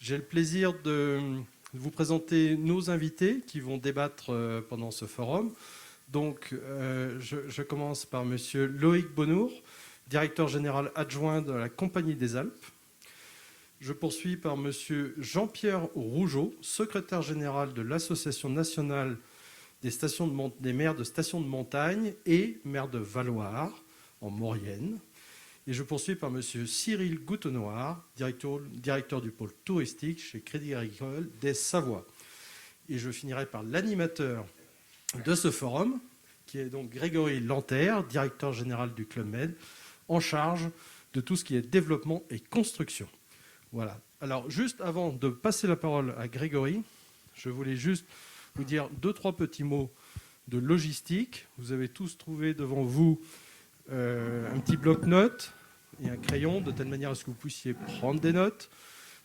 J'ai le plaisir de vous présenter nos invités qui vont débattre pendant ce forum. Donc, je commence par Monsieur Loïc Bonnour, directeur général adjoint de la Compagnie des Alpes. Je poursuis par Monsieur Jean-Pierre Rougeot, secrétaire général de l'Association nationale des maires de stations de montagne et maire de Valloire, en Maurienne. Et je poursuis par Monsieur Cyril Goutenoir, directeur du pôle touristique chez Crédit Agricole des Savoies. Et je finirai par l'animateur de ce forum, qui est donc Grégory Lanterre, directeur général du Club Med, en charge de tout ce qui est développement et construction. Voilà. Alors, juste avant de passer la parole à Grégory, je voulais juste vous dire 2-3 petits mots de logistique. Vous avez tous trouvé devant vous un petit bloc-notes et un crayon, de telle manière à ce que vous puissiez prendre des notes,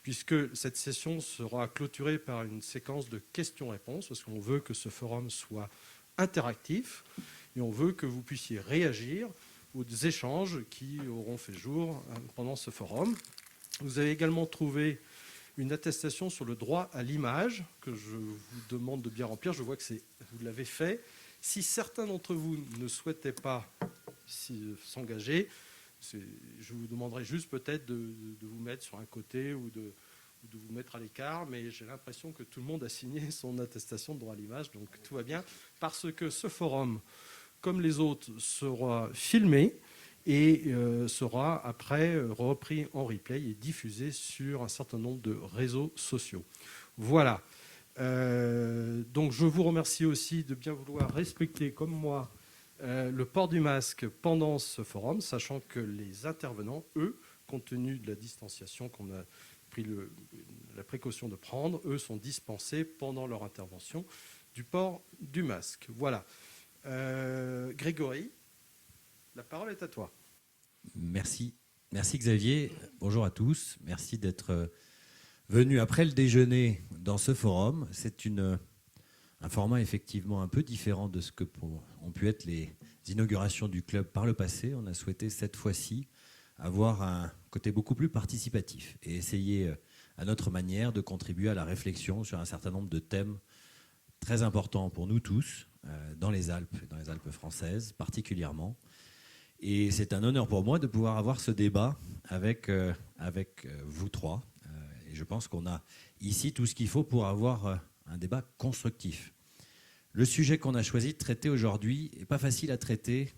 puisque cette session sera clôturée par une séquence de questions-réponses, parce qu'on veut que ce forum soit interactif, et on veut que vous puissiez réagir aux échanges qui auront fait jour pendant ce forum. Vous avez également trouvé une attestation sur le droit à l'image, que je vous demande de bien remplir. Je vois que vous l'avez fait. Si certains d'entre vous ne souhaitaient pas s'engager, je vous demanderai juste peut-être de vous mettre sur un côté ou de vous mettre à l'écart, mais j'ai l'impression que tout le monde a signé son attestation de droit à l'image, donc tout va bien, parce que ce forum, comme les autres, sera filmé et sera après repris en replay et diffusé sur un certain nombre de réseaux sociaux. Voilà. Donc je vous remercie aussi de bien vouloir respecter, comme moi, le port du masque pendant ce forum, sachant que les intervenants, eux, compte tenu de la distanciation qu'on a pris la précaution de prendre, eux sont dispensés pendant leur intervention du port du masque. Voilà. Grégory, la parole est à toi. Merci. Merci Xavier. Bonjour à tous. Merci d'être venu après le déjeuner dans ce forum. C'est un format effectivement un peu différent de ce que ont pu être les inaugurations du club par le passé. On a souhaité cette fois-ci avoir un côté beaucoup plus participatif et essayer à notre manière de contribuer à la réflexion sur un certain nombre de thèmes très importants pour nous tous dans les Alpes françaises particulièrement. Et c'est un honneur pour moi de pouvoir avoir ce débat avec vous trois. Et je pense qu'on a ici tout ce qu'il faut pour avoir un débat constructif. Le sujet qu'on a choisi de traiter aujourd'hui n'est pas facile à traiter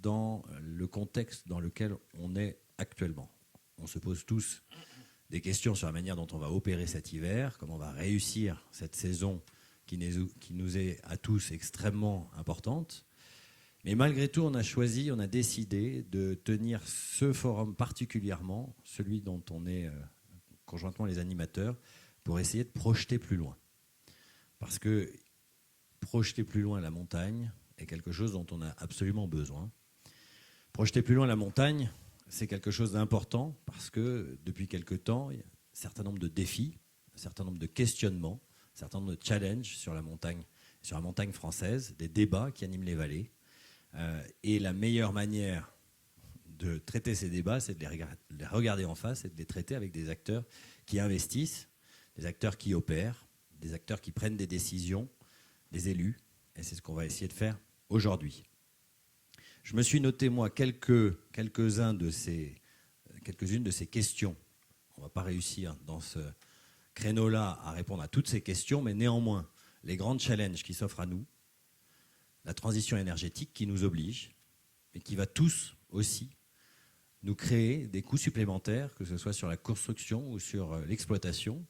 dans le contexte dans lequel on est actuellement. On se pose tous des questions sur la manière dont on va opérer cet hiver, comment on va réussir cette saison qui nous est à tous extrêmement importante. Mais malgré tout, on a décidé de tenir ce forum particulièrement, celui dont on est conjointement les animateurs, pour essayer de projeter plus loin. Parce que projeter plus loin la montagne est quelque chose dont on a absolument besoin. Projeter plus loin la montagne, c'est quelque chose d'important parce que depuis quelque temps, il y a un certain nombre de défis, un certain nombre de questionnements, un certain nombre de challenges sur la montagne française, des débats qui animent les vallées. Et la meilleure manière de traiter ces débats, c'est de les regarder en face et de les traiter avec des acteurs qui investissent, des acteurs qui opèrent, des acteurs qui prennent des décisions, des élus. Et c'est ce qu'on va essayer de faire aujourd'hui. Je me suis noté, moi, quelques-unes de ces questions. On ne va pas réussir dans ce créneau-là à répondre à toutes ces questions, mais néanmoins, les grands challenges qui s'offrent à nous, la transition énergétique qui nous oblige et qui va tous aussi nous créer des coûts supplémentaires, que ce soit sur la construction ou sur l'exploitation,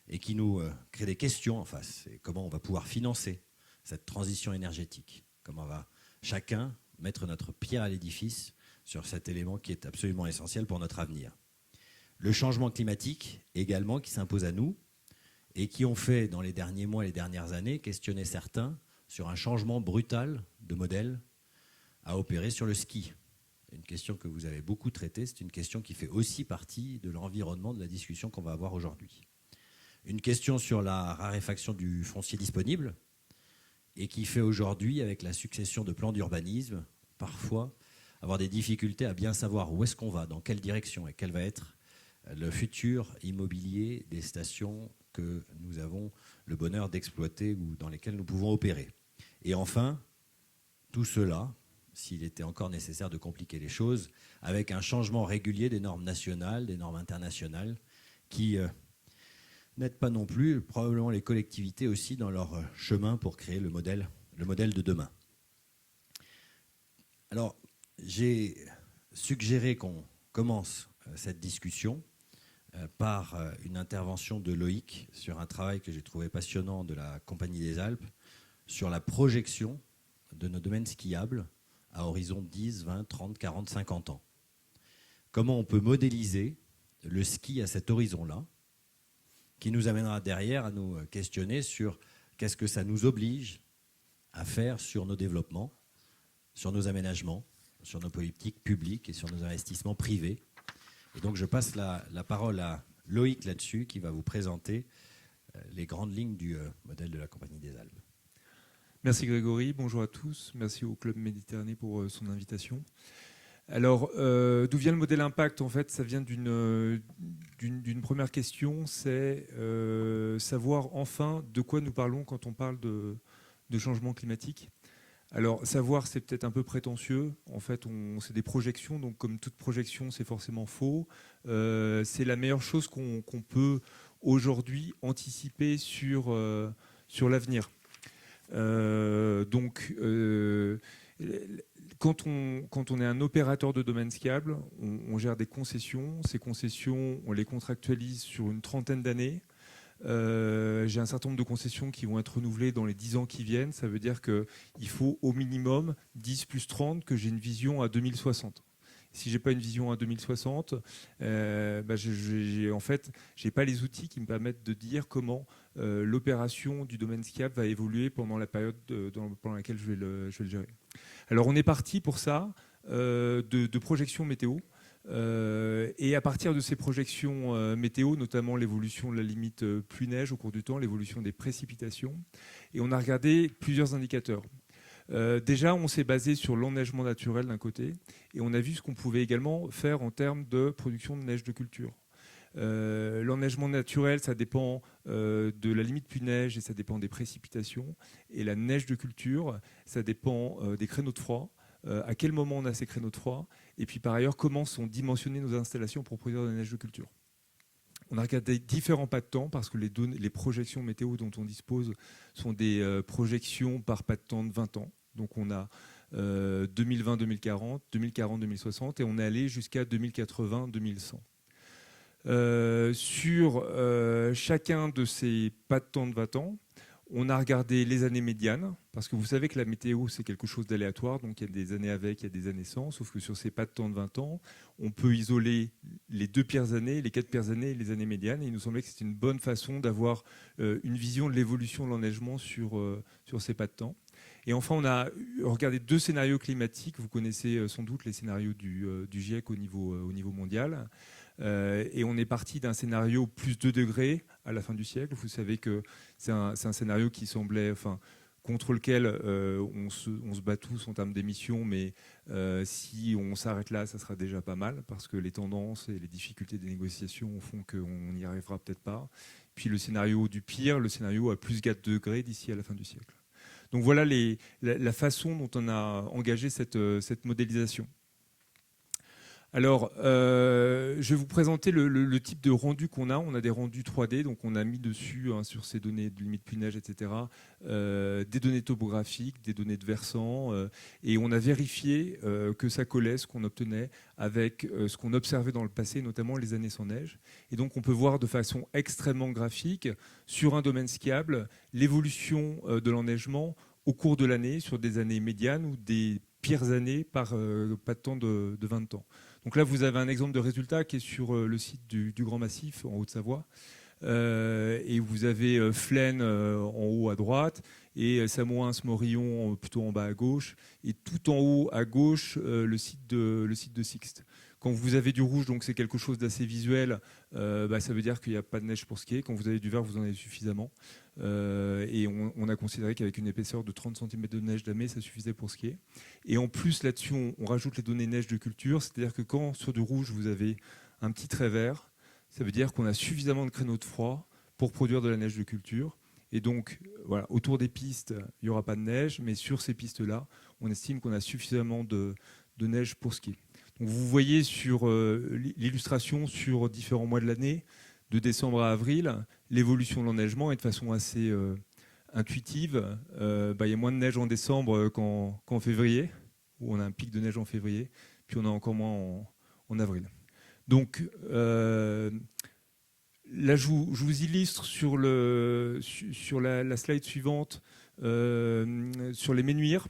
et qui nous crée des questions en face. Et comment on va pouvoir financer cette transition énergétique? Comment va chacun mettre notre pierre à l'édifice sur cet élément qui est absolument essentiel pour notre avenir? Le changement climatique également qui s'impose à nous et qui ont fait dans les derniers mois et les dernières années questionner certains sur un changement brutal de modèle à opérer sur le ski. Une question que vous avez beaucoup traitée, c'est une question qui fait aussi partie de l'environnement de la discussion qu'on va avoir aujourd'hui. Une question sur la raréfaction du foncier disponible et qui fait aujourd'hui, avec la succession de plans d'urbanisme, parfois avoir des difficultés à bien savoir où est-ce qu'on va, dans quelle direction et quelle va être le futur immobilier des stations que nous avons le bonheur d'exploiter ou dans lesquelles nous pouvons opérer. Et enfin, tout cela, s'il était encore nécessaire de compliquer les choses, avec un changement régulier des normes nationales, des normes internationales, qui n'aident pas non plus, probablement les collectivités aussi, dans leur chemin pour créer le modèle de demain. Alors, j'ai suggéré qu'on commence cette discussion par une intervention de Loïc sur un travail que j'ai trouvé passionnant de la Compagnie des Alpes sur la projection de nos domaines skiables à horizon 10, 20, 30, 40, 50 ans. Comment on peut modéliser le ski à cet horizon-là, qui nous amènera derrière à nous questionner sur qu'est-ce que ça nous oblige à faire sur nos développements, sur nos aménagements, sur nos politiques publiques et sur nos investissements privés. Et donc je passe la parole à Loïc là-dessus, qui va vous présenter les grandes lignes du modèle de la Compagnie des Alpes. Merci Grégory, bonjour à tous. Merci au Club Méditerranée pour son invitation. Alors, d'où vient le modèle impact? En fait, ça vient d'une première question, c'est savoir enfin de quoi nous parlons quand on parle de changement climatique. Alors, savoir, c'est peut-être un peu prétentieux. En fait, c'est des projections, donc comme toute projection, c'est forcément faux. C'est la meilleure chose qu'on peut aujourd'hui anticiper sur l'avenir. Quand on est un opérateur de domaine skiable, on gère des concessions. Ces concessions, on les contractualise sur une trentaine d'années. J'ai un certain nombre de concessions qui vont être renouvelées dans les 10 ans qui viennent. Ça veut dire qu'il faut au minimum 10 plus 30 que j'ai une vision à 2060. Si je n'ai pas une vision à 2060, en fait, je n'ai pas les outils qui me permettent de dire comment l'opération du domaine skiable va évoluer pendant la période pendant laquelle je vais le gérer. Alors on est parti pour ça de projections météo. Et à partir de ces projections météo, notamment l'évolution de la limite pluie-neige au cours du temps, l'évolution des précipitations, et on a regardé plusieurs indicateurs. Déjà, on s'est basé sur l'enneigement naturel d'un côté, et on a vu ce qu'on pouvait également faire en termes de production de neige de culture. L'enneigement naturel, ça dépend de la limite pluie-neige et ça dépend des précipitations. Et la neige de culture, ça dépend des créneaux de froid. À quel moment on a ces créneaux de froid, et puis par ailleurs, comment sont dimensionnées nos installations pour produire de la neige de culture. On a regardé différents pas de temps, parce que les projections météo dont on dispose sont des projections par pas de temps de 20 ans. Donc on a 2020-2040, 2040-2060, et on est allé jusqu'à 2080-2100. Sur chacun de ces pas de temps de 20 ans, on a regardé les années médianes, parce que vous savez que la météo, c'est quelque chose d'aléatoire, donc il y a des années avec, il y a des années sans, sauf que sur ces pas de temps de 20 ans, on peut isoler les 2 pires années, les 4 pires années et les années médianes, et il nous semblait que c'était une bonne façon d'avoir une vision de l'évolution de l'enneigement sur ces pas de temps. Et enfin, on a regardé 2 scénarios climatiques, vous connaissez sans doute les scénarios du GIEC au niveau mondial. Et on est parti d'un scénario plus 2 degrés à la fin du siècle. Vous savez que c'est un scénario qui semblait, contre lequel on se bat tous en termes d'émissions, mais si on s'arrête là, ça sera déjà pas mal, parce que les tendances et les difficultés des négociations font qu'on n'y arrivera peut-être pas. Puis le scénario du pire, le scénario à plus 4 degrés d'ici à la fin du siècle. Donc voilà la façon dont on a engagé cette modélisation. Alors, je vais vous présenter le type de rendu qu'on a. On a des rendus 3D, donc on a mis dessus, sur ces données de limite pluie-neige, etc., des données topographiques, des données de versants, et on a vérifié que ça collait, ce qu'on obtenait, avec ce qu'on observait dans le passé, notamment les années sans neige. Et donc on peut voir de façon extrêmement graphique, sur un domaine skiable, l'évolution de l'enneigement au cours de l'année, sur des années médianes ou des pires années par pas de temps de 20 ans. Donc là, vous avez un exemple de résultat qui est sur le site du Grand Massif, en Haute-Savoie. Et vous avez Flaine en haut à droite et Samoins-Morillon plutôt en bas à gauche. Et tout en haut à gauche, le site de Sixte. Quand vous avez du rouge, donc c'est quelque chose d'assez visuel, ça veut dire qu'il n'y a pas de neige pour skier. Quand vous avez du vert, vous en avez suffisamment. Et on a considéré qu'avec une épaisseur de 30 cm de neige damée, ça suffisait pour skier. Et en plus, là-dessus, on rajoute les données neige de culture, c'est-à-dire que quand sur du rouge, vous avez un petit trait vert, Ça veut dire qu'on a suffisamment de créneaux de froid pour produire de la neige de culture. Et donc, voilà, autour des pistes, il n'y aura pas de neige, mais sur ces pistes-là, on estime qu'on a suffisamment de neige pour skier. Donc, vous voyez sur l'illustration sur différents mois de l'année, de décembre à avril, l'évolution de l'enneigement est de façon assez intuitive. Il y a moins de neige en décembre qu'en février, où on a un pic de neige en février, puis on a encore moins en avril. Donc, là, je vous illustre sur la slide suivante, sur les menhirs,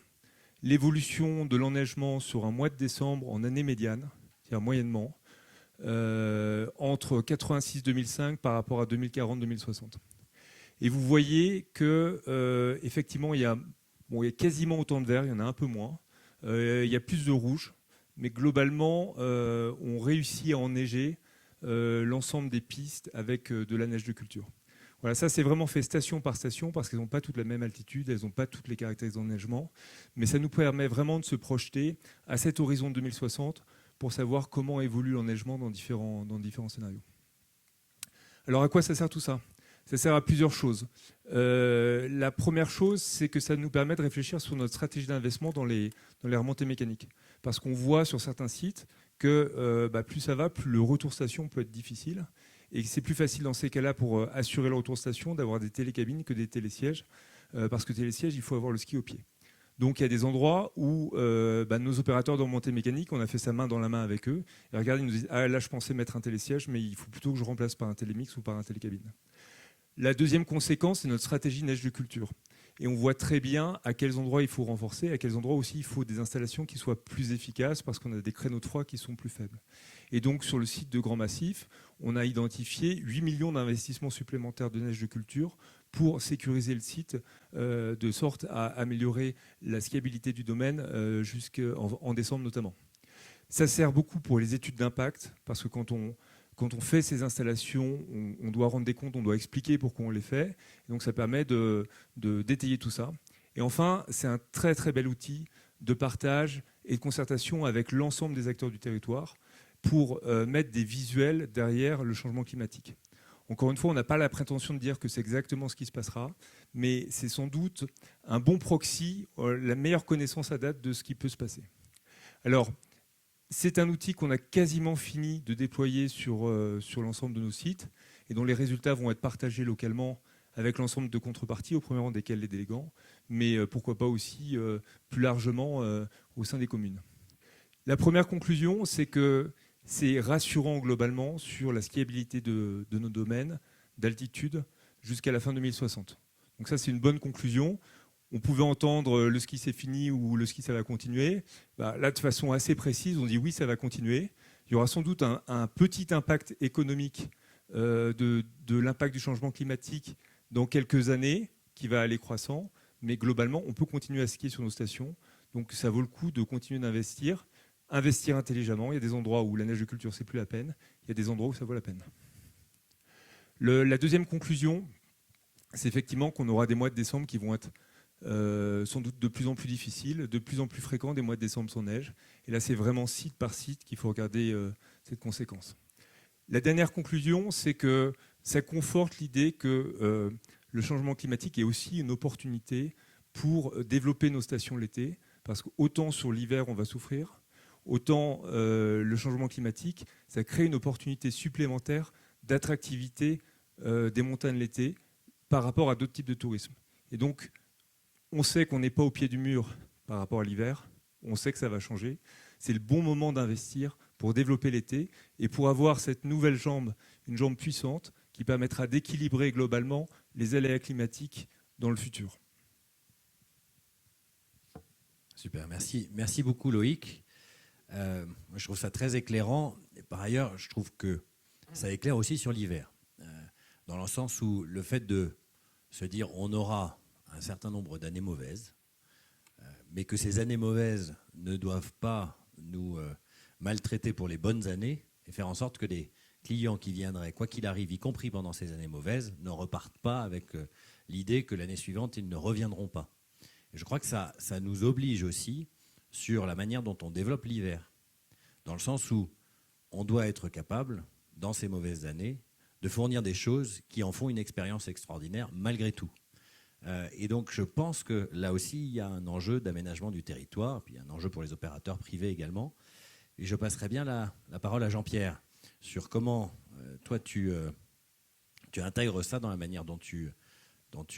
l'évolution de l'enneigement sur un mois de décembre en année médiane, c'est-à-dire moyennement, entre 86-2005 par rapport à 2040-2060. Et vous voyez que effectivement, il y a quasiment autant de vert, il y en a un peu moins, il y a plus de rouge, mais globalement, on réussit à enneiger l'ensemble des pistes avec de la neige de culture. Voilà, ça c'est vraiment fait station par station parce qu'elles n'ont pas toutes la même altitude, elles n'ont pas toutes les caractéristiques d'enneigement, mais ça nous permet vraiment de se projeter à cet horizon de 2060 pour savoir comment évolue l'enneigement dans différents scénarios. Alors à quoi ça sert tout ça ? Ça sert à plusieurs choses. La première chose, c'est que ça nous permet de réfléchir sur notre stratégie d'investissement dans les remontées mécaniques. Parce qu'on voit sur certains sites que plus ça va, plus le retour station peut être difficile. Et c'est plus facile dans ces cas-là pour assurer le retour station d'avoir des télécabines que des télésièges. Parce que télésièges, il faut avoir le ski au pied. Donc il y a des endroits où nos opérateurs de remontée mécanique, on a fait ça main dans la main avec eux. Et regardez, ils nous disent « Ah là, je pensais mettre un télésiège, mais il faut plutôt que je remplace par un télémix ou par un télécabine. » La deuxième conséquence, c'est notre stratégie neige de culture. Et on voit très bien à quels endroits il faut renforcer, à quels endroits aussi il faut des installations qui soient plus efficaces parce qu'on a des créneaux de froid qui sont plus faibles. Et donc sur le site de Grand Massif, on a identifié 8 millions d'investissements supplémentaires de neige de culture pour sécuriser le site de sorte à améliorer la skiabilité du domaine jusqu'en décembre notamment. Ça sert beaucoup pour les études d'impact parce que quand on fait ces installations, on doit rendre des comptes, on doit expliquer pourquoi on les fait. Et donc ça permet de détailler tout ça. Et enfin, c'est un très très bel outil de partage et de concertation avec l'ensemble des acteurs du territoire pour mettre des visuels derrière le changement climatique. Encore une fois, on n'a pas la prétention de dire que c'est exactement ce qui se passera, mais c'est sans doute un bon proxy, la meilleure connaissance à date de ce qui peut se passer. Alors, c'est un outil qu'on a quasiment fini de déployer sur l'ensemble de nos sites et dont les résultats vont être partagés localement avec l'ensemble de contreparties, au premier rang desquelles les délégants, mais pourquoi pas aussi plus largement au sein des communes. La première conclusion, c'est que c'est rassurant globalement sur la skiabilité de nos domaines d'altitude jusqu'à la fin 2060. Donc ça, c'est une bonne conclusion. On pouvait entendre le ski c'est fini ou le ski ça va continuer. Là, de façon assez précise, on dit oui, ça va continuer. Il y aura sans doute un petit impact économique de l'impact du changement climatique dans quelques années qui va aller croissant. Mais globalement, on peut continuer à skier sur nos stations. Donc ça vaut le coup de continuer d'investir. Investir intelligemment. Il y a des endroits où la neige de culture, c'est plus la peine. Il y a des endroits où ça vaut la peine. La deuxième conclusion, c'est effectivement qu'on aura des mois de décembre qui vont être sans doute de plus en plus difficiles, de plus en plus fréquents des mois de décembre sans neige. Et là, c'est vraiment site par site qu'il faut regarder cette conséquence. La dernière conclusion, c'est que ça conforte l'idée que le changement climatique est aussi une opportunité pour développer nos stations l'été, parce qu'autant sur l'hiver, on va souffrir, autant le changement climatique, ça crée une opportunité supplémentaire d'attractivité des montagnes l'été par rapport à d'autres types de tourisme. Et donc, on sait qu'on n'est pas au pied du mur par rapport à l'hiver, on sait que ça va changer. C'est le bon moment d'investir pour développer l'été et pour avoir cette nouvelle jambe, une jambe puissante qui permettra d'équilibrer globalement les aléas climatiques dans le futur. Super, merci beaucoup Loïc. Je trouve ça très éclairant. Et par ailleurs, je trouve que ça éclaire aussi sur l'hiver, dans le sens où le fait de se dire on aura un certain nombre d'années mauvaises, mais que ces années mauvaises ne doivent pas nous maltraiter pour les bonnes années et faire en sorte que les clients qui viendraient, quoi qu'il arrive, y compris pendant ces années mauvaises, ne repartent pas avec l'idée que l'année suivante, ils ne reviendront pas. Et je crois que ça nous oblige aussi sur la manière dont on développe l'hiver, dans le sens où on doit être capable dans ces mauvaises années, de fournir des choses qui en font une expérience extraordinaire malgré tout. Et donc, je pense que là aussi, il y a un enjeu d'aménagement du territoire, puis un enjeu pour les opérateurs privés également. Et je passerai bien la parole à Jean-Pierre sur comment, toi, tu intègres ça dans la manière dont tu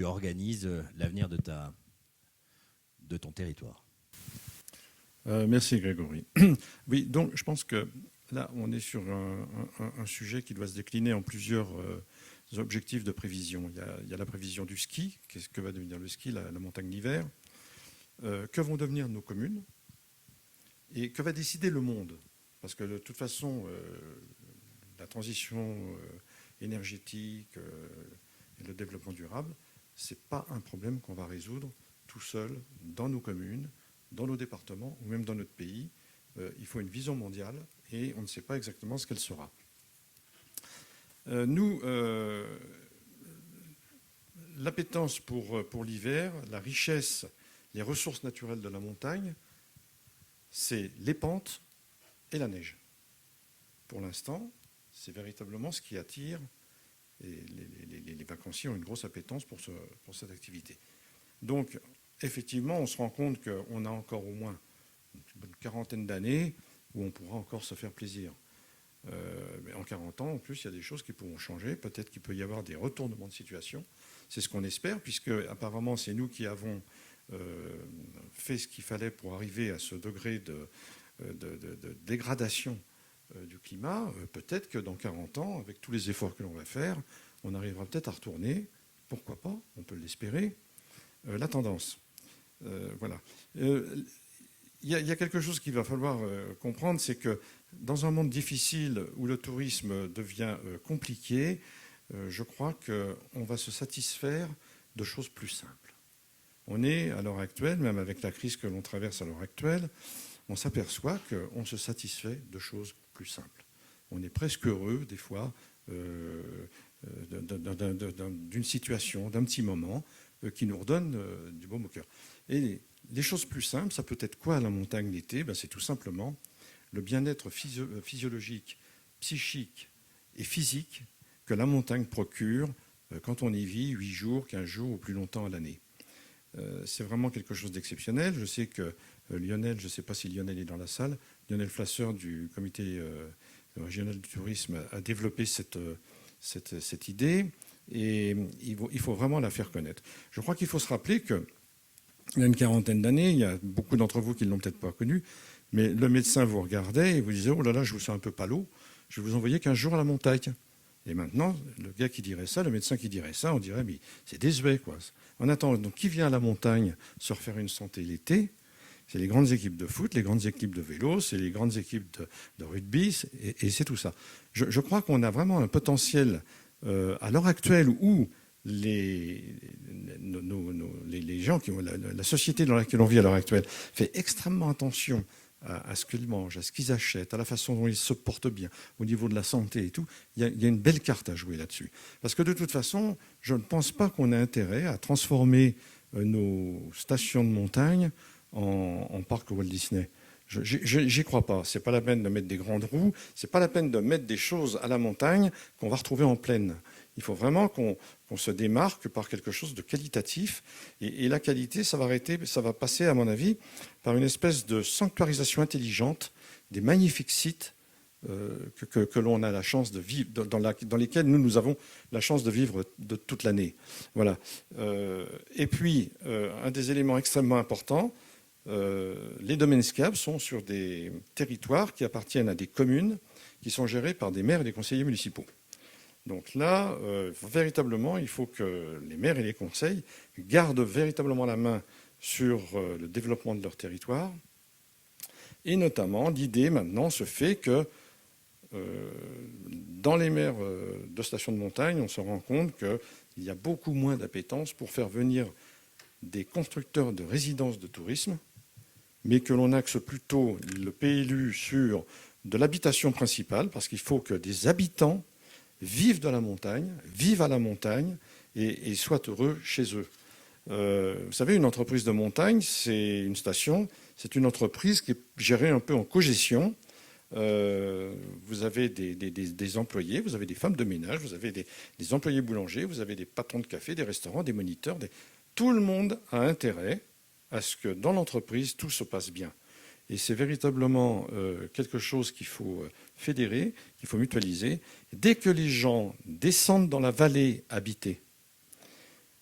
organises l'avenir de ton territoire. Merci Grégory. Oui, donc je pense que là, on est sur un sujet qui doit se décliner en plusieurs objectifs de prévision. Il y a la prévision du ski, qu'est-ce que va devenir le ski, la montagne d'hiver, que vont devenir nos communes, et que va décider le monde. Parce que de toute façon, la transition énergétique et le développement durable, ce n'est pas un problème qu'on va résoudre tout seul dans nos communes, dans nos départements ou même dans notre pays. Il faut une vision mondiale et on ne sait pas exactement ce qu'elle sera. Nous, l'appétence pour l'hiver, la richesse, les ressources naturelles de la montagne, c'est les pentes et la neige. Pour l'instant, c'est véritablement ce qui attire, et les vacanciers ont une grosse appétence pour cette activité. Donc, effectivement, on se rend compte qu'on a encore au moins une quarantaine d'années où on pourra encore se faire plaisir. Mais en 40 ans, en plus, il y a des choses qui pourront changer. Peut-être qu'il peut y avoir des retournements de situation. C'est ce qu'on espère, puisque apparemment, c'est nous qui avons fait ce qu'il fallait pour arriver à ce degré de dégradation du climat. Peut-être que dans 40 ans, avec tous les efforts que l'on va faire, on arrivera peut-être à retourner, pourquoi pas, on peut l'espérer, la tendance. Voilà. Il y a quelque chose qu'il va falloir comprendre, c'est que dans un monde difficile où le tourisme devient compliqué, je crois qu'on va se satisfaire de choses plus simples. On est, à l'heure actuelle, même avec la crise que l'on traverse à l'heure actuelle, on s'aperçoit qu'on se satisfait de choses plus simples. On est presque heureux, des fois, d'une situation, d'un petit moment, qui nous redonne du baume au cœur. Et les choses plus simples, ça peut être quoi à la montagne l'été ? C'est tout simplement le bien-être physiologique, psychique et physique que la montagne procure quand on y vit 8 jours, 15 jours ou plus longtemps à l'année. C'est vraiment quelque chose d'exceptionnel. Je sais que Lionel, je ne sais pas si Lionel est dans la salle, Lionel Flasseur du comité régional du tourisme a développé cette idée et il faut vraiment la faire connaître. Je crois qu'il faut se rappeler qu'il y a une quarantaine d'années, il y a beaucoup d'entre vous qui ne l'ont peut-être pas connu, mais le médecin vous regardait et vous disait « Oh là là, je vous sens un peu palo, je vais vous envoyer 15 jours à la montagne ». Et maintenant, le gars qui dirait ça, le médecin qui dirait ça, on dirait « Mais c'est désuet, quoi ». En attendant, donc, qui vient à la montagne se refaire une santé l'été ? C'est les grandes équipes de foot, les grandes équipes de vélo, c'est les grandes équipes de rugby, et c'est tout ça. Je crois qu'on a vraiment un potentiel à l'heure actuelle où les gens, la société dans laquelle on vit à l'heure actuelle fait extrêmement attention à ce qu'ils mangent, à ce qu'ils achètent, à la façon dont ils se portent bien, au niveau de la santé et tout. Il y a une belle carte à jouer là-dessus. Parce que de toute façon, je ne pense pas qu'on ait intérêt à transformer nos stations de montagne en parc Walt Disney. J'y crois pas. C'est pas la peine de mettre des grandes roues, c'est pas la peine de mettre des choses à la montagne qu'on va retrouver en plaine. Il faut vraiment qu'on se démarque par quelque chose de qualitatif. Et la qualité, ça va passer, à mon avis, par une espèce de sanctuarisation intelligente des magnifiques sites que l'on a la chance de vivre, dans lesquels nous avons la chance de vivre de toute l'année. Voilà. Et puis, un des éléments extrêmement importants, les domaines SCAB sont sur des territoires qui appartiennent à des communes qui sont gérées par des maires et des conseillers municipaux. Donc là, véritablement, il faut que les maires et les conseils gardent véritablement la main sur le développement de leur territoire. Et notamment, l'idée maintenant se fait que dans les maires de stations de montagne, on se rend compte qu'il y a beaucoup moins d'appétence pour faire venir des constructeurs de résidences de tourisme, mais que l'on axe plutôt le PLU sur de l'habitation principale, parce qu'il faut que des habitants vivent de la montagne, vivent à la montagne et soient heureux chez eux. Vous savez, une entreprise de montagne, c'est une station, c'est une entreprise qui est gérée un peu en cogestion vous avez des employés, vous avez des femmes de ménage, vous avez des employés boulangers, vous avez des patrons de café, des restaurants, des moniteurs. Tout le monde a intérêt à ce que dans l'entreprise, tout se passe bien. Et c'est véritablement quelque chose qu'il faut fédérer, qu'il faut mutualiser. Dès que les gens descendent dans la vallée habitée,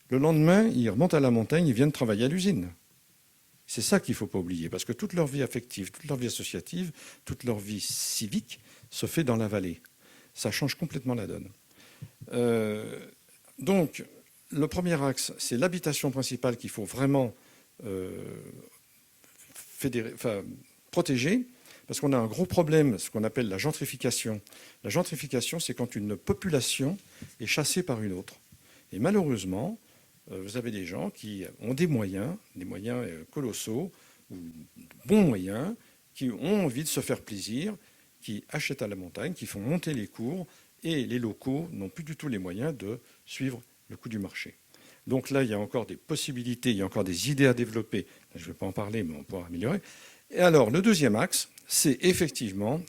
le lendemain, ils remontent à la montagne, ils viennent travailler à l'usine. C'est ça qu'il ne faut pas oublier, parce que toute leur vie affective, toute leur vie associative, toute leur vie civique se fait dans la vallée. Ça change complètement la donne. Donc, le premier axe, c'est l'habitation principale qu'il faut vraiment protéger, parce qu'on a un gros problème, ce qu'on appelle la gentrification. La gentrification, c'est quand une population est chassée par une autre. Et malheureusement, vous avez des gens qui ont des moyens colossaux, ou bons moyens, qui ont envie de se faire plaisir, qui achètent à la montagne, qui font monter les cours, et les locaux n'ont plus du tout les moyens de suivre le coût du marché. Donc là, il y a encore des possibilités, il y a encore des idées à développer. Je ne vais pas en parler, mais on pourra améliorer. Et alors, le deuxième axe, c'est effectivement,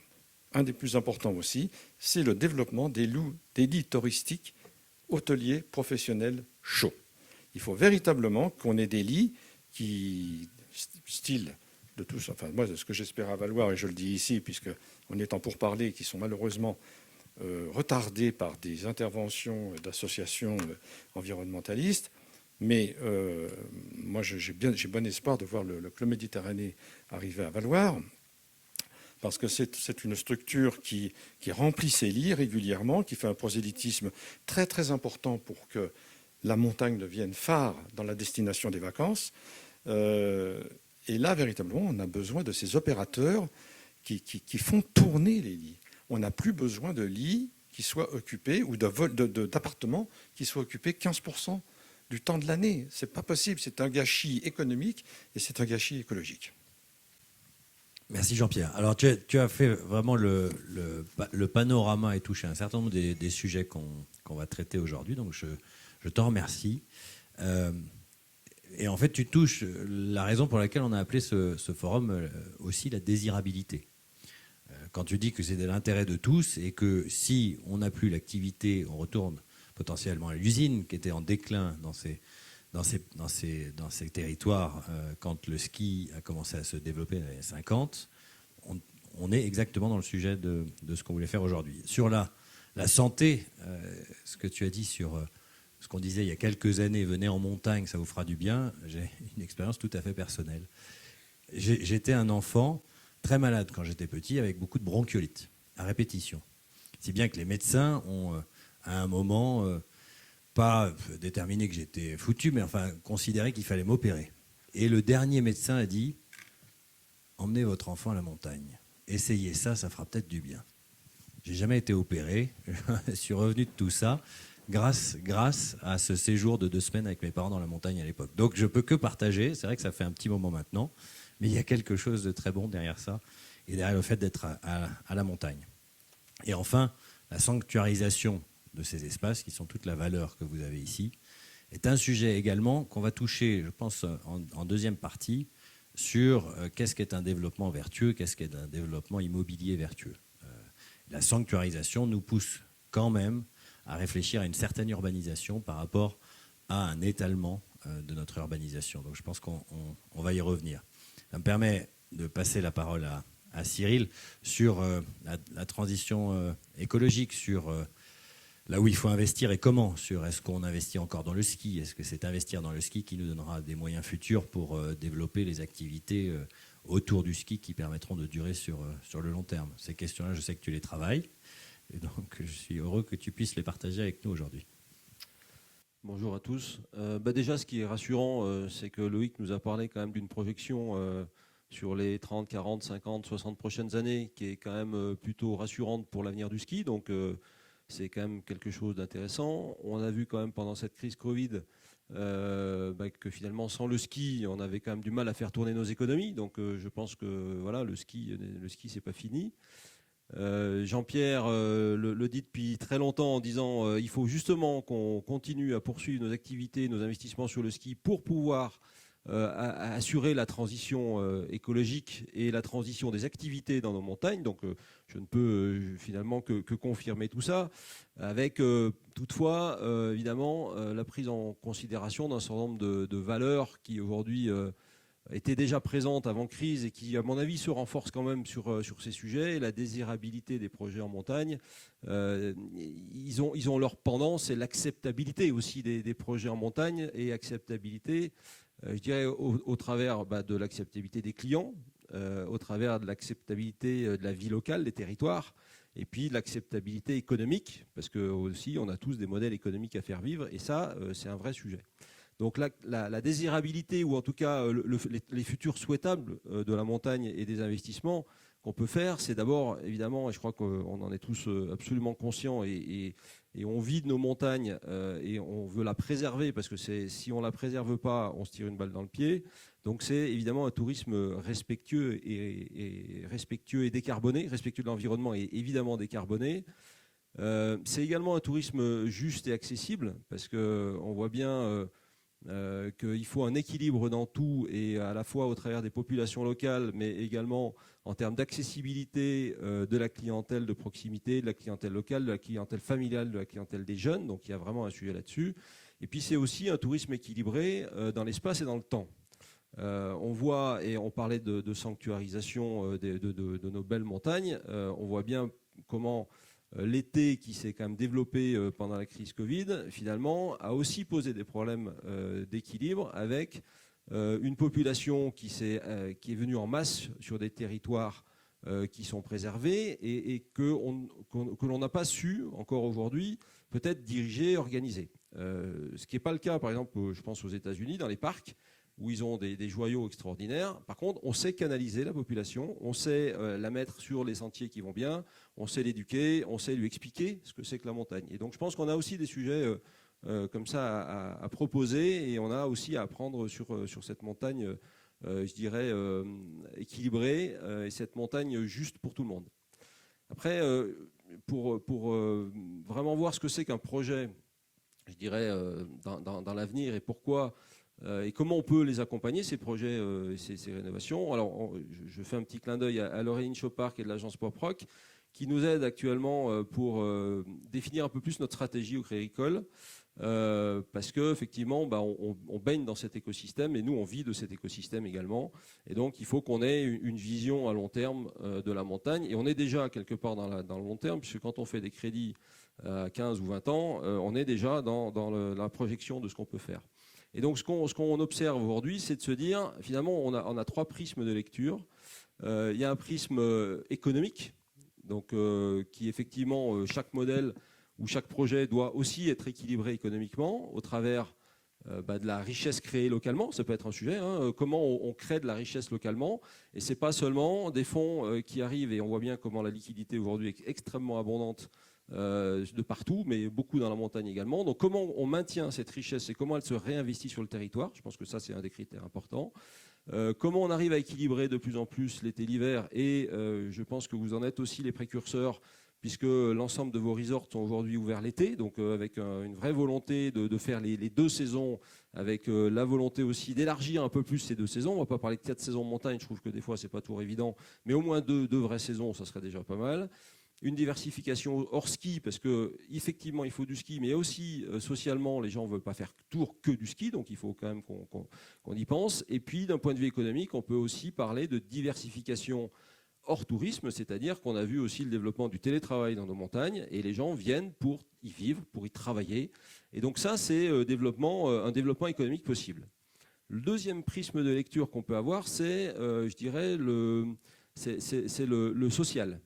un des plus importants aussi, c'est le développement des lits touristiques hôteliers professionnels chauds. Il faut véritablement qu'on ait des lits qui, style de tous, enfin moi, ce que j'espère à Valloires, et je le dis ici, puisqu'on est en pourparlers, qui sont malheureusement retardés par des interventions d'associations environnementalistes. Mais moi, j'ai bon espoir de voir le Club Méditerranée arriver à Valloires, parce que c'est une structure qui remplit ses lits régulièrement, qui fait un prosélytisme très très important pour que la montagne devienne phare dans la destination des vacances. Et là, véritablement, on a besoin de ces opérateurs qui font tourner les lits. On n'a plus besoin de lits qui soient occupés ou d'appartements qui soient occupés 15% du temps de l'année. Ce n'est pas possible. C'est un gâchis économique et c'est un gâchis écologique. Merci Jean-Pierre. Alors tu as fait vraiment le panorama et touché un certain nombre des sujets qu'on va traiter aujourd'hui. Donc je t'en remercie. Et en fait, tu touches la raison pour laquelle on a appelé ce forum aussi la désirabilité. Quand tu dis que c'est de l'intérêt de tous et que si on n'a plus l'activité, on retourne potentiellement à l'usine qui était en déclin dans ces territoires quand le ski a commencé à se développer dans les années 50, on est exactement dans le sujet de ce qu'on voulait faire aujourd'hui. Sur la santé, ce que tu as dit sur ce qu'on disait il y a quelques années, venez en montagne, ça vous fera du bien, j'ai une expérience tout à fait personnelle. J'étais un enfant très malade quand j'étais petit, avec beaucoup de bronchiolite, à répétition. Si bien que les médecins ont, à un moment, pas déterminé que j'étais foutu, mais enfin considéré qu'il fallait m'opérer. Et le dernier médecin a dit, emmenez votre enfant à la montagne. Essayez ça, ça fera peut-être du bien. J'ai jamais été opéré, je suis revenu de tout ça, grâce à ce séjour de 2 semaines avec mes parents dans la montagne à l'époque. Donc je peux que partager, c'est vrai que ça fait un petit moment maintenant, mais il y a quelque chose de très bon derrière ça, et derrière le fait d'être à la montagne. Et enfin, la sanctuarisation de ces espaces, qui sont toute la valeur que vous avez ici, est un sujet également qu'on va toucher, je pense, en deuxième partie, sur qu'est-ce qu'est un développement vertueux, qu'est-ce qu'est un développement immobilier vertueux. La sanctuarisation nous pousse quand même à réfléchir à une certaine urbanisation par rapport à un étalement de notre urbanisation. Donc je pense qu'on va y revenir. Ça me permet de passer la parole à Cyril sur la transition écologique, sur là où il faut investir et comment, sur est-ce qu'on investit encore dans le ski, est-ce que c'est investir dans le ski qui nous donnera des moyens futurs pour développer les activités autour du ski qui permettront de durer sur le long terme. Ces questions-là, je sais que tu les travailles, et donc je suis heureux que tu puisses les partager avec nous aujourd'hui. Bonjour à tous. Déjà, ce qui est rassurant, c'est que Loïc nous a parlé quand même d'une projection sur les 30, 40, 50, 60 prochaines années qui est quand même plutôt rassurante pour l'avenir du ski. Donc, c'est quand même quelque chose d'intéressant. On a vu quand même pendant cette crise Covid que finalement, sans le ski, on avait quand même du mal à faire tourner nos économies. Donc, je pense que voilà, le ski, c'est pas fini. Jean-Pierre le dit depuis très longtemps en disant il faut justement qu'on continue à poursuivre nos activités, nos investissements sur le ski pour pouvoir à assurer la transition écologique et la transition des activités dans nos montagnes. Donc je ne peux finalement que confirmer tout ça, avec toutefois évidemment la prise en considération d'un certain nombre de valeurs qui aujourd'hui étaient déjà présentes avant crise et qui, à mon avis, se renforcent quand même sur ces sujets. Et la désirabilité des projets en montagne, ils ont leur pendant, c'est l'acceptabilité aussi des projets en montagne, et acceptabilité, je dirais, au travers de l'acceptabilité des clients, au travers de l'acceptabilité de la vie locale, des territoires, et puis de l'acceptabilité économique, parce que aussi on a tous des modèles économiques à faire vivre, et ça, c'est un vrai sujet. Donc la désirabilité, ou en tout cas les futurs souhaitables de la montagne et des investissements qu'on peut faire, c'est d'abord, évidemment, et je crois qu'on en est tous absolument conscients, et on vit de nos montagnes et on veut la préserver, parce que si on ne la préserve pas, on se tire une balle dans le pied. Donc c'est évidemment un tourisme respectueux et décarboné, respectueux de l'environnement et évidemment décarboné. C'est également un tourisme juste et accessible, parce qu'on voit bien qu'il faut un équilibre dans tout, et à la fois au travers des populations locales, mais également en termes d'accessibilité de la clientèle de proximité, de la clientèle locale, de la clientèle familiale, de la clientèle des jeunes. Donc il y a vraiment un sujet là-dessus. Et puis c'est aussi un tourisme équilibré dans l'espace et dans le temps. On voit, et on parlait de sanctuarisation de nos belles montagnes, on voit bien comment l'été, qui s'est quand même développé pendant la crise Covid, finalement, a aussi posé des problèmes d'équilibre, avec une population qui est venue en masse sur des territoires qui sont préservés, et que l'on n'a pas su, encore aujourd'hui, peut-être diriger, organiser. Ce qui n'est pas le cas, par exemple, je pense aux États-Unis, dans les parcs, où ils ont des joyaux extraordinaires. Par contre, on sait canaliser la population, on sait la mettre sur les sentiers qui vont bien, on sait l'éduquer, on sait lui expliquer ce que c'est que la montagne. Et donc je pense qu'on a aussi des sujets comme ça à proposer, et on a aussi à apprendre sur cette montagne, je dirais, équilibrée, et cette montagne juste pour tout le monde. Après, pour vraiment voir ce que c'est qu'un projet, je dirais, dans l'avenir, et pourquoi et comment on peut les accompagner, ces projets, ces rénovations. Alors, je fais un petit clin d'œil à Laureline Chopard, qui est de l'agence Pop Rock, qui nous aide actuellement pour définir un peu plus notre stratégie au Crédit Agricole, parce qu'effectivement, on baigne dans cet écosystème, et nous, on vit de cet écosystème également. Et donc, il faut qu'on ait une vision à long terme de la montagne. Et on est déjà quelque part dans le long terme, puisque quand on fait des crédits à 15 ou 20 ans, on est déjà dans la projection de ce qu'on peut faire. Et donc, ce qu'on observe aujourd'hui, c'est de se dire, finalement, on a trois prismes de lecture. Il y a un prisme économique, donc, qui effectivement, chaque modèle ou chaque projet doit aussi être équilibré économiquement au travers de la richesse créée localement. Ça peut être un sujet, comment on crée de la richesse localement. Et ce n'est pas seulement des fonds qui arrivent, et on voit bien comment la liquidité aujourd'hui est extrêmement abondante de partout, mais beaucoup dans la montagne également. Donc comment on maintient cette richesse et comment elle se réinvestit sur le territoire, je pense que ça c'est un des critères importants. Comment on arrive à équilibrer de plus en plus l'été et l'hiver, et je pense que vous en êtes aussi les précurseurs, puisque l'ensemble de vos resorts sont aujourd'hui ouverts l'été, donc avec une vraie volonté de faire les deux saisons, avec la volonté aussi d'élargir un peu plus ces deux saisons. On ne va pas parler de 4 saisons de montagne, je trouve que des fois c'est pas toujours évident, mais au moins deux vraies saisons, ça serait déjà pas mal. Une diversification hors ski, parce qu'effectivement il faut du ski, mais aussi socialement les gens ne veulent pas faire que du ski, donc il faut quand même qu'on y pense. Et puis d'un point de vue économique, on peut aussi parler de diversification hors tourisme, c'est-à-dire qu'on a vu aussi le développement du télétravail dans nos montagnes, et les gens viennent pour y vivre, pour y travailler. Et donc ça, c'est un développement économique possible. Le deuxième prisme de lecture qu'on peut avoir, c'est, je dirais, le social.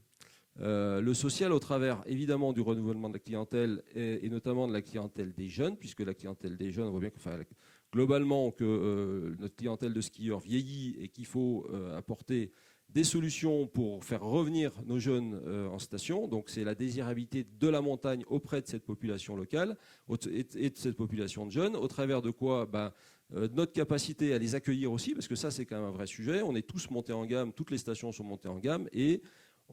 Le social au travers évidemment du renouvellement de la clientèle, et notamment de la clientèle des jeunes, puisque la clientèle des jeunes, on voit bien globalement que notre clientèle de skieurs vieillit, et qu'il faut apporter des solutions pour faire revenir nos jeunes en station. Donc c'est la désirabilité de la montagne auprès de cette population locale et de cette population de jeunes, au travers de quoi notre capacité à les accueillir aussi, parce que ça c'est quand même un vrai sujet. On est tous montés en gamme, toutes les stations sont montées en gamme, et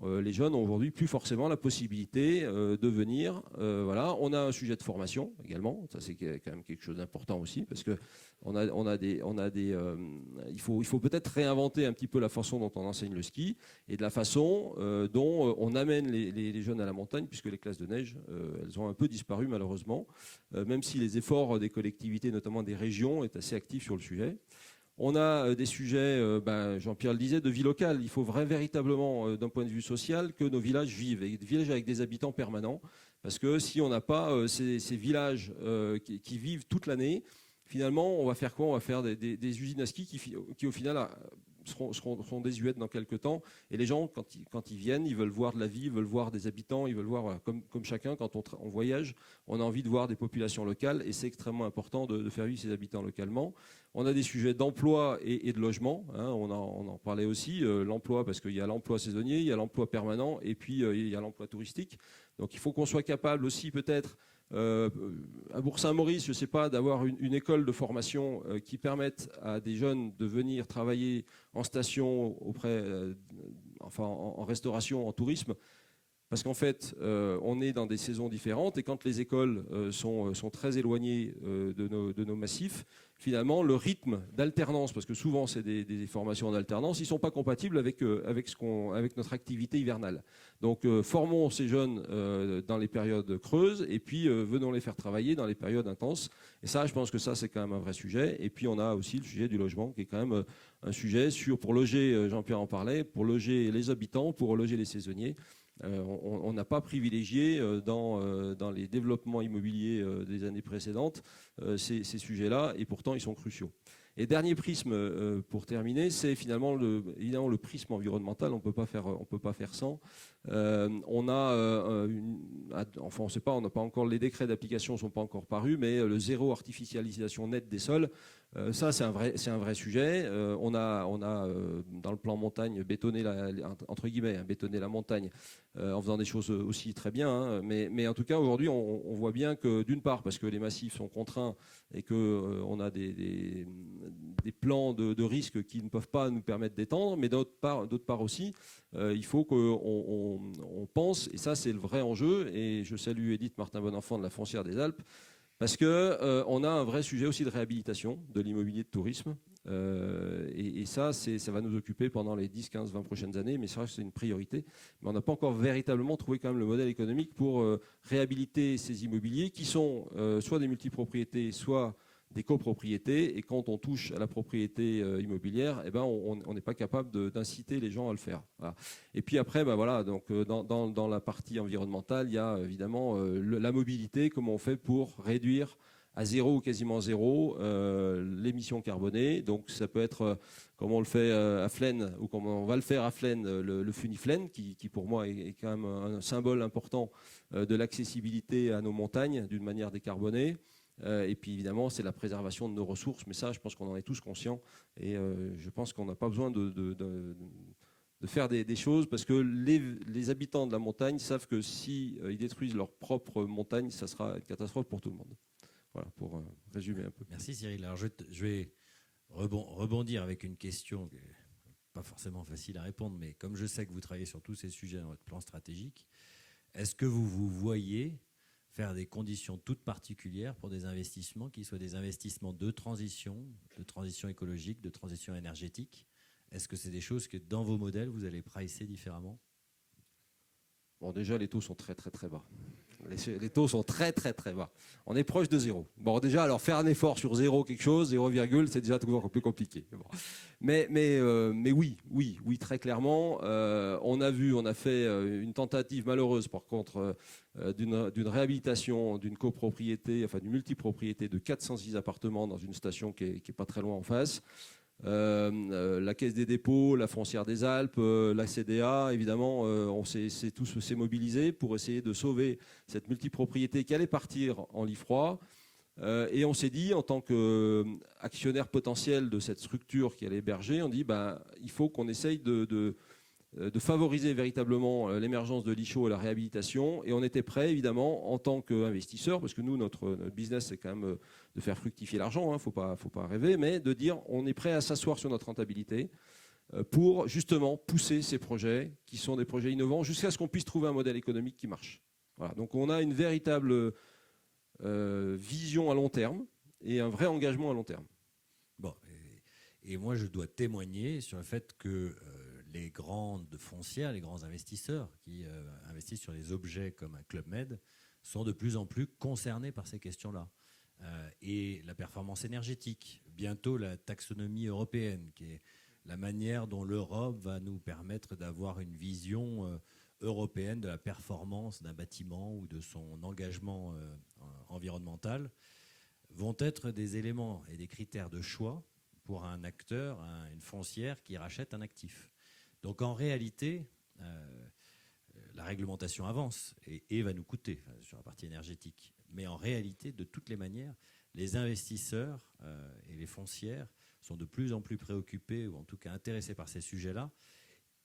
les jeunes ont aujourd'hui plus forcément la possibilité de venir. Voilà. On a un sujet de formation également. Ça, c'est quand même quelque chose d'important aussi, parce que il faut peut-être réinventer un petit peu la façon dont on enseigne le ski et de la façon dont on amène les jeunes à la montagne, puisque les classes de neige, elles ont un peu disparu malheureusement, même si les efforts des collectivités, notamment des régions, est assez actifs sur le sujet. On a des sujets, Jean-Pierre le disait, de vie locale. Il faut véritablement, d'un point de vue social, que nos villages vivent, et des villages avec des habitants permanents. Parce que si on n'a pas ces villages qui vivent toute l'année, finalement, on va faire quoi? On va faire des usines à ski qui au final, seront désuètes dans quelques temps. Et les gens, quand ils viennent, ils veulent voir de la vie, ils veulent voir des habitants, ils veulent voir, voilà, comme chacun, quand on voyage, on a envie de voir des populations locales, et c'est extrêmement important de faire vivre ces habitants localement. On a des sujets d'emploi et de logement, hein, on en parlait aussi, l'emploi, parce qu'il y a l'emploi saisonnier, il y a l'emploi permanent, et puis il y a l'emploi touristique. Donc il faut qu'on soit capable aussi peut-être, à Bourg-Saint-Maurice, je ne sais pas, d'avoir une école de formation qui permette à des jeunes de venir travailler en station, en restauration, en tourisme. Parce qu'en fait, on est dans des saisons différentes, et quand les écoles sont très éloignées de nos massifs, finalement, le rythme d'alternance, parce que souvent c'est des formations en alternance, ils ne sont pas compatibles avec notre activité hivernale. Donc formons ces jeunes dans les périodes creuses, et puis venons les faire travailler dans les périodes intenses. Et ça, je pense que ça, c'est quand même un vrai sujet. Et puis on a aussi le sujet du logement, qui est quand même un sujet pour loger, Jean-Pierre en parlait, pour loger les habitants, pour loger les saisonniers. On n'a pas privilégié dans les développements immobiliers des années précédentes ces sujets-là, et pourtant ils sont cruciaux. Et dernier prisme pour terminer, c'est finalement évidemment le prisme environnemental. On peut pas faire sans. On sait pas, on n'a pas encore, les décrets d'application sont pas encore parus, mais le zéro artificialisation nette des sols, ça c'est un vrai sujet. On a dans le plan montagne bétonné entre guillemets bétonné la montagne en faisant des choses aussi très bien. Hein, mais en tout cas aujourd'hui on voit bien que d'une part parce que les massifs sont contraints et que on a des plans de risque qui ne peuvent pas nous permettre d'étendre, mais d'autre part aussi, il faut qu'on pense, et ça c'est le vrai enjeu, et je salue Edith Martin-Bonenfant de la Foncière des Alpes, parce qu'on a un vrai sujet aussi de réhabilitation de l'immobilier de tourisme, et ça va nous occuper pendant les 10, 15, 20 prochaines années, mais c'est vrai que c'est une priorité. Mais on n'a pas encore véritablement trouvé quand même le modèle économique pour réhabiliter ces immobiliers qui sont soit des multipropriétés, soit des copropriétés, et quand on touche à la propriété immobilière, eh ben on n'est pas capable d'inciter les gens à le faire. Voilà. Et puis après, donc dans la partie environnementale, il y a évidemment la mobilité, comment on fait pour réduire à zéro ou quasiment zéro l'émission carbonée. Donc ça peut être comme on le fait à Flaine, ou comme on va le faire à Flaine, le Funiflaine, qui pour moi est quand même un symbole important de l'accessibilité à nos montagnes d'une manière décarbonée. Et puis évidemment, c'est la préservation de nos ressources, mais ça, je pense qu'on en est tous conscients, et je pense qu'on n'a pas besoin de faire des choses, parce que les habitants de la montagne savent que si ils détruisent leur propre montagne, ça sera une catastrophe pour tout le monde. Voilà, pour résumer un peu. Merci Cyril. Alors je vais rebondir avec une question qui n'est pas forcément facile à répondre, mais comme je sais que vous travaillez sur tous ces sujets dans votre plan stratégique, est-ce que vous voyez faire des conditions toutes particulières pour des investissements qui soient des investissements de transition écologique, de transition énergétique? Est-ce que c'est des choses que dans vos modèles, vous allez pricer différemment? Bon, déjà, les taux sont très, très, très bas. Les taux sont très, très, très bas. On est proche de zéro. Bon, déjà, alors faire un effort sur zéro quelque chose, 0, c'est déjà toujours un peu compliqué. Bon. Mais oui, très clairement. On a fait une tentative malheureuse, par contre, d'une réhabilitation d'une copropriété, enfin d'une multipropriété de 406 appartements dans une station qui est pas très loin en face. La Caisse des dépôts, la Foncière des Alpes, la CDA, évidemment, on s'est mobilisé pour essayer de sauver cette multipropriété qui allait partir en lit froid. Et on s'est dit, en tant qu'actionnaire potentiel de cette structure qui allait héberger, on dit il faut qu'on essaye de favoriser véritablement l'émergence de l'ICHO et la réhabilitation. Et on était prêt, évidemment, en tant qu'investisseur, parce que nous, notre business, c'est quand même de faire fructifier l'argent, faut pas rêver, mais de dire on est prêt à s'asseoir sur notre rentabilité pour justement pousser ces projets qui sont des projets innovants jusqu'à ce qu'on puisse trouver un modèle économique qui marche. Voilà. Donc on a une véritable vision à long terme et un vrai engagement à long terme. Bon, et moi, je dois témoigner sur le fait que les grandes foncières, les grands investisseurs qui investissent sur les objets comme un Club Med sont de plus en plus concernés par ces questions-là. Et la performance énergétique, bientôt la taxonomie européenne, qui est la manière dont l'Europe va nous permettre d'avoir une vision européenne de la performance d'un bâtiment ou de son engagement environnemental, vont être des éléments et des critères de choix pour un acteur, une foncière qui rachète un actif. Donc en réalité, la réglementation avance et va nous coûter sur la partie énergétique. Mais en réalité, de toutes les manières, les investisseurs et les foncières sont de plus en plus préoccupés, ou en tout cas intéressés par ces sujets-là.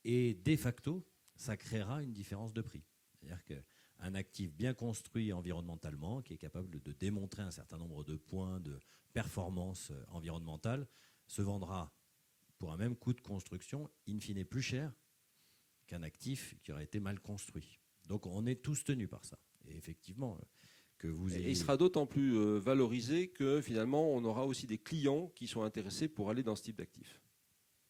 Et de facto, ça créera une différence de prix. C'est-à-dire qu'un actif bien construit environnementalement, qui est capable de démontrer un certain nombre de points de performance environnementale, se vendra pour un même coût de construction, in fine plus cher qu'un actif qui aurait été mal construit. Donc on est tous tenus par ça. Et effectivement, que vous ayez... Et il sera d'autant plus valorisé que finalement on aura aussi des clients qui sont intéressés pour aller dans ce type d'actif.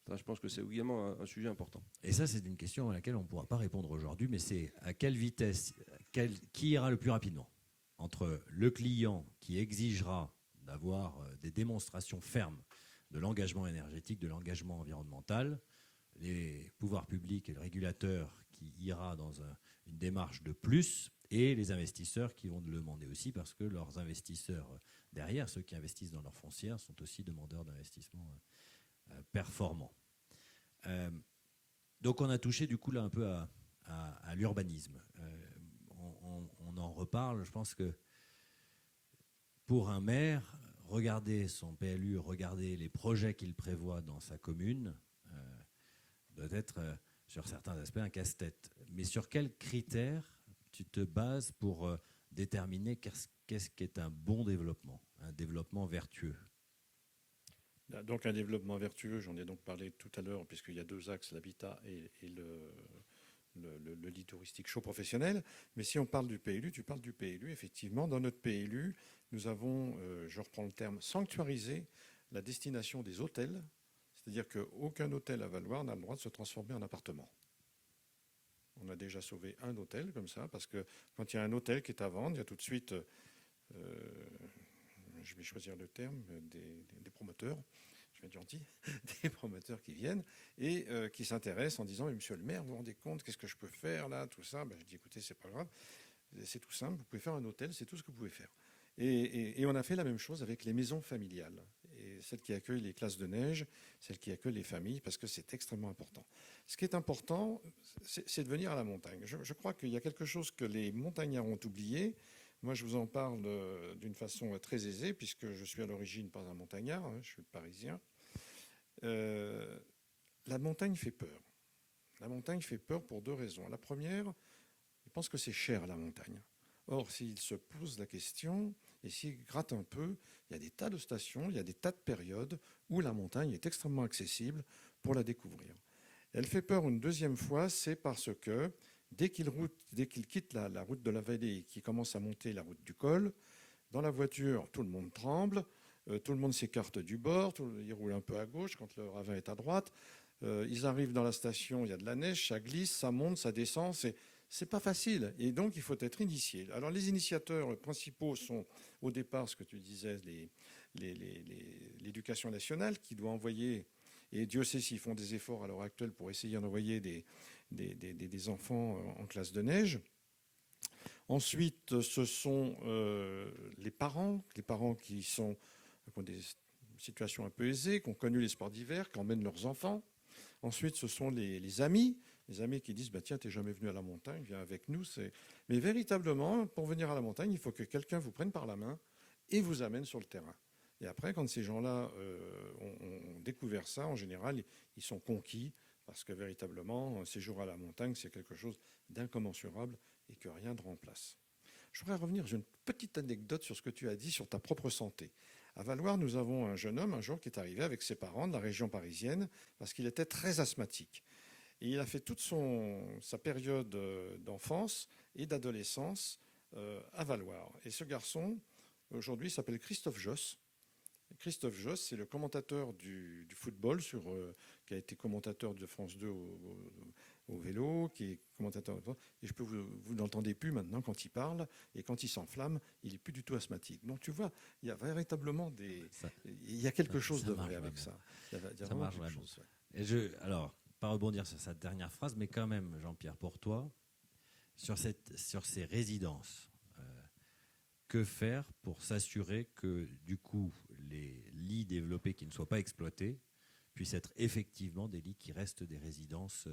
Ça, je pense que c'est également un sujet important. Et ça, c'est une question à laquelle on ne pourra pas répondre aujourd'hui, mais c'est à quelle vitesse, qui ira le plus rapidement entre le client qui exigera d'avoir des démonstrations fermes de l'engagement énergétique, de l'engagement environnemental, les pouvoirs publics et le régulateur qui ira dans une démarche de plus, et les investisseurs qui vont le demander aussi, parce que leurs investisseurs derrière, ceux qui investissent dans leurs foncières, sont aussi demandeurs d'investissement performants. Donc on a touché du coup là un peu à l'urbanisme. On en reparle, je pense que pour un maire, regarder son PLU, regarder les projets qu'il prévoit dans sa commune, doit être, sur certains aspects, un casse-tête. Mais sur quels critères tu te bases pour déterminer qu'est-ce qu'est un bon développement, un développement vertueux? Donc un développement vertueux, j'en ai donc parlé tout à l'heure, puisqu'il y a deux axes, l'habitat et le lit touristique chaud professionnel. Mais si on parle du PLU, tu parles du PLU, effectivement. Dans notre PLU, nous avons, je reprends le terme, sanctuarisé la destination des hôtels. C'est-à-dire qu'aucun hôtel à Valloire n'a le droit de se transformer en appartement. On a déjà sauvé un hôtel comme ça, parce que quand il y a un hôtel qui est à vendre, il y a tout de suite, je vais choisir le terme, des promoteurs, je vais être gentil, des promoteurs qui viennent et qui s'intéressent en disant « Monsieur le maire, vous vous rendez compte, qu'est-ce que je peux faire là, tout ça ?» Je dis « Écoutez, c'est pas grave, c'est tout simple, vous pouvez faire un hôtel, c'est tout ce que vous pouvez faire. » Et on a fait la même chose avec les maisons familiales, et celles qui accueillent les classes de neige, celles qui accueillent les familles, parce que c'est extrêmement important. Ce qui est important, c'est de venir à la montagne. Je crois qu'il y a quelque chose que les montagnards ont oublié. Moi, je vous en parle d'une façon très aisée, puisque je suis à l'origine pas un montagnard, je suis parisien. La montagne fait peur. La montagne fait peur pour deux raisons. La première, ils pensent que c'est cher, la montagne. Or, s'ils se posent la question et s'ils grattent un peu, il y a des tas de stations, il y a des tas de périodes où la montagne est extrêmement accessible pour la découvrir. Elle fait peur une deuxième fois, c'est parce que dès qu'ils quittent la route de la vallée et qu'ils commencent à monter la route du col, dans la voiture, tout le monde tremble, tout le monde s'écarte du bord, ils roulent un peu à gauche quand le ravin est à droite. Ils arrivent dans la station, il y a de la neige, ça glisse, ça monte, ça descend, c'est pas facile. Et donc, il faut être initié. Alors, les initiateurs principaux sont, au départ, ce que tu disais, l'éducation nationale qui doit envoyer, et Dieu sait s'ils font des efforts à l'heure actuelle pour essayer d'envoyer des enfants en classe de neige. Ensuite, ce sont les parents qui ont des situations un peu aisées, qui ont connu les sports d'hiver, qui emmènent leurs enfants. Ensuite, ce sont les amis qui disent « Tiens, tu n'es jamais venu à la montagne, viens avec nous. » Mais véritablement, pour venir à la montagne, il faut que quelqu'un vous prenne par la main et vous amène sur le terrain. Et après, quand ces gens-là ont découvert ça, en général, ils sont conquis parce que véritablement, un séjour à la montagne, c'est quelque chose d'incommensurable et que rien ne remplace. Je voudrais revenir sur une petite anecdote sur ce que tu as dit sur ta propre santé. À Valloires, nous avons un jeune homme un jour qui est arrivé avec ses parents de la région parisienne parce qu'il était très asthmatique. Et il a fait toute sa période d'enfance et d'adolescence à Valloires. Et ce garçon, aujourd'hui, s'appelle Christophe Josse. Christophe Josse, c'est le commentateur du football, qui a été commentateur de France 2 au vélo, qui est commentateur. Et vous n'entendez plus maintenant quand il parle, et quand il s'enflamme, il n'est plus du tout asthmatique. Donc tu vois, il y a véritablement il y a quelque chose de vrai avec ça. Il y a Ça marche vraiment. Et alors, pas rebondir sur cette dernière phrase, mais quand même, Jean-Pierre, pour toi, sur ces résidences, que faire pour s'assurer que, du coup, les lits développés qui ne soient pas exploités puissent être effectivement des lits qui restent des résidences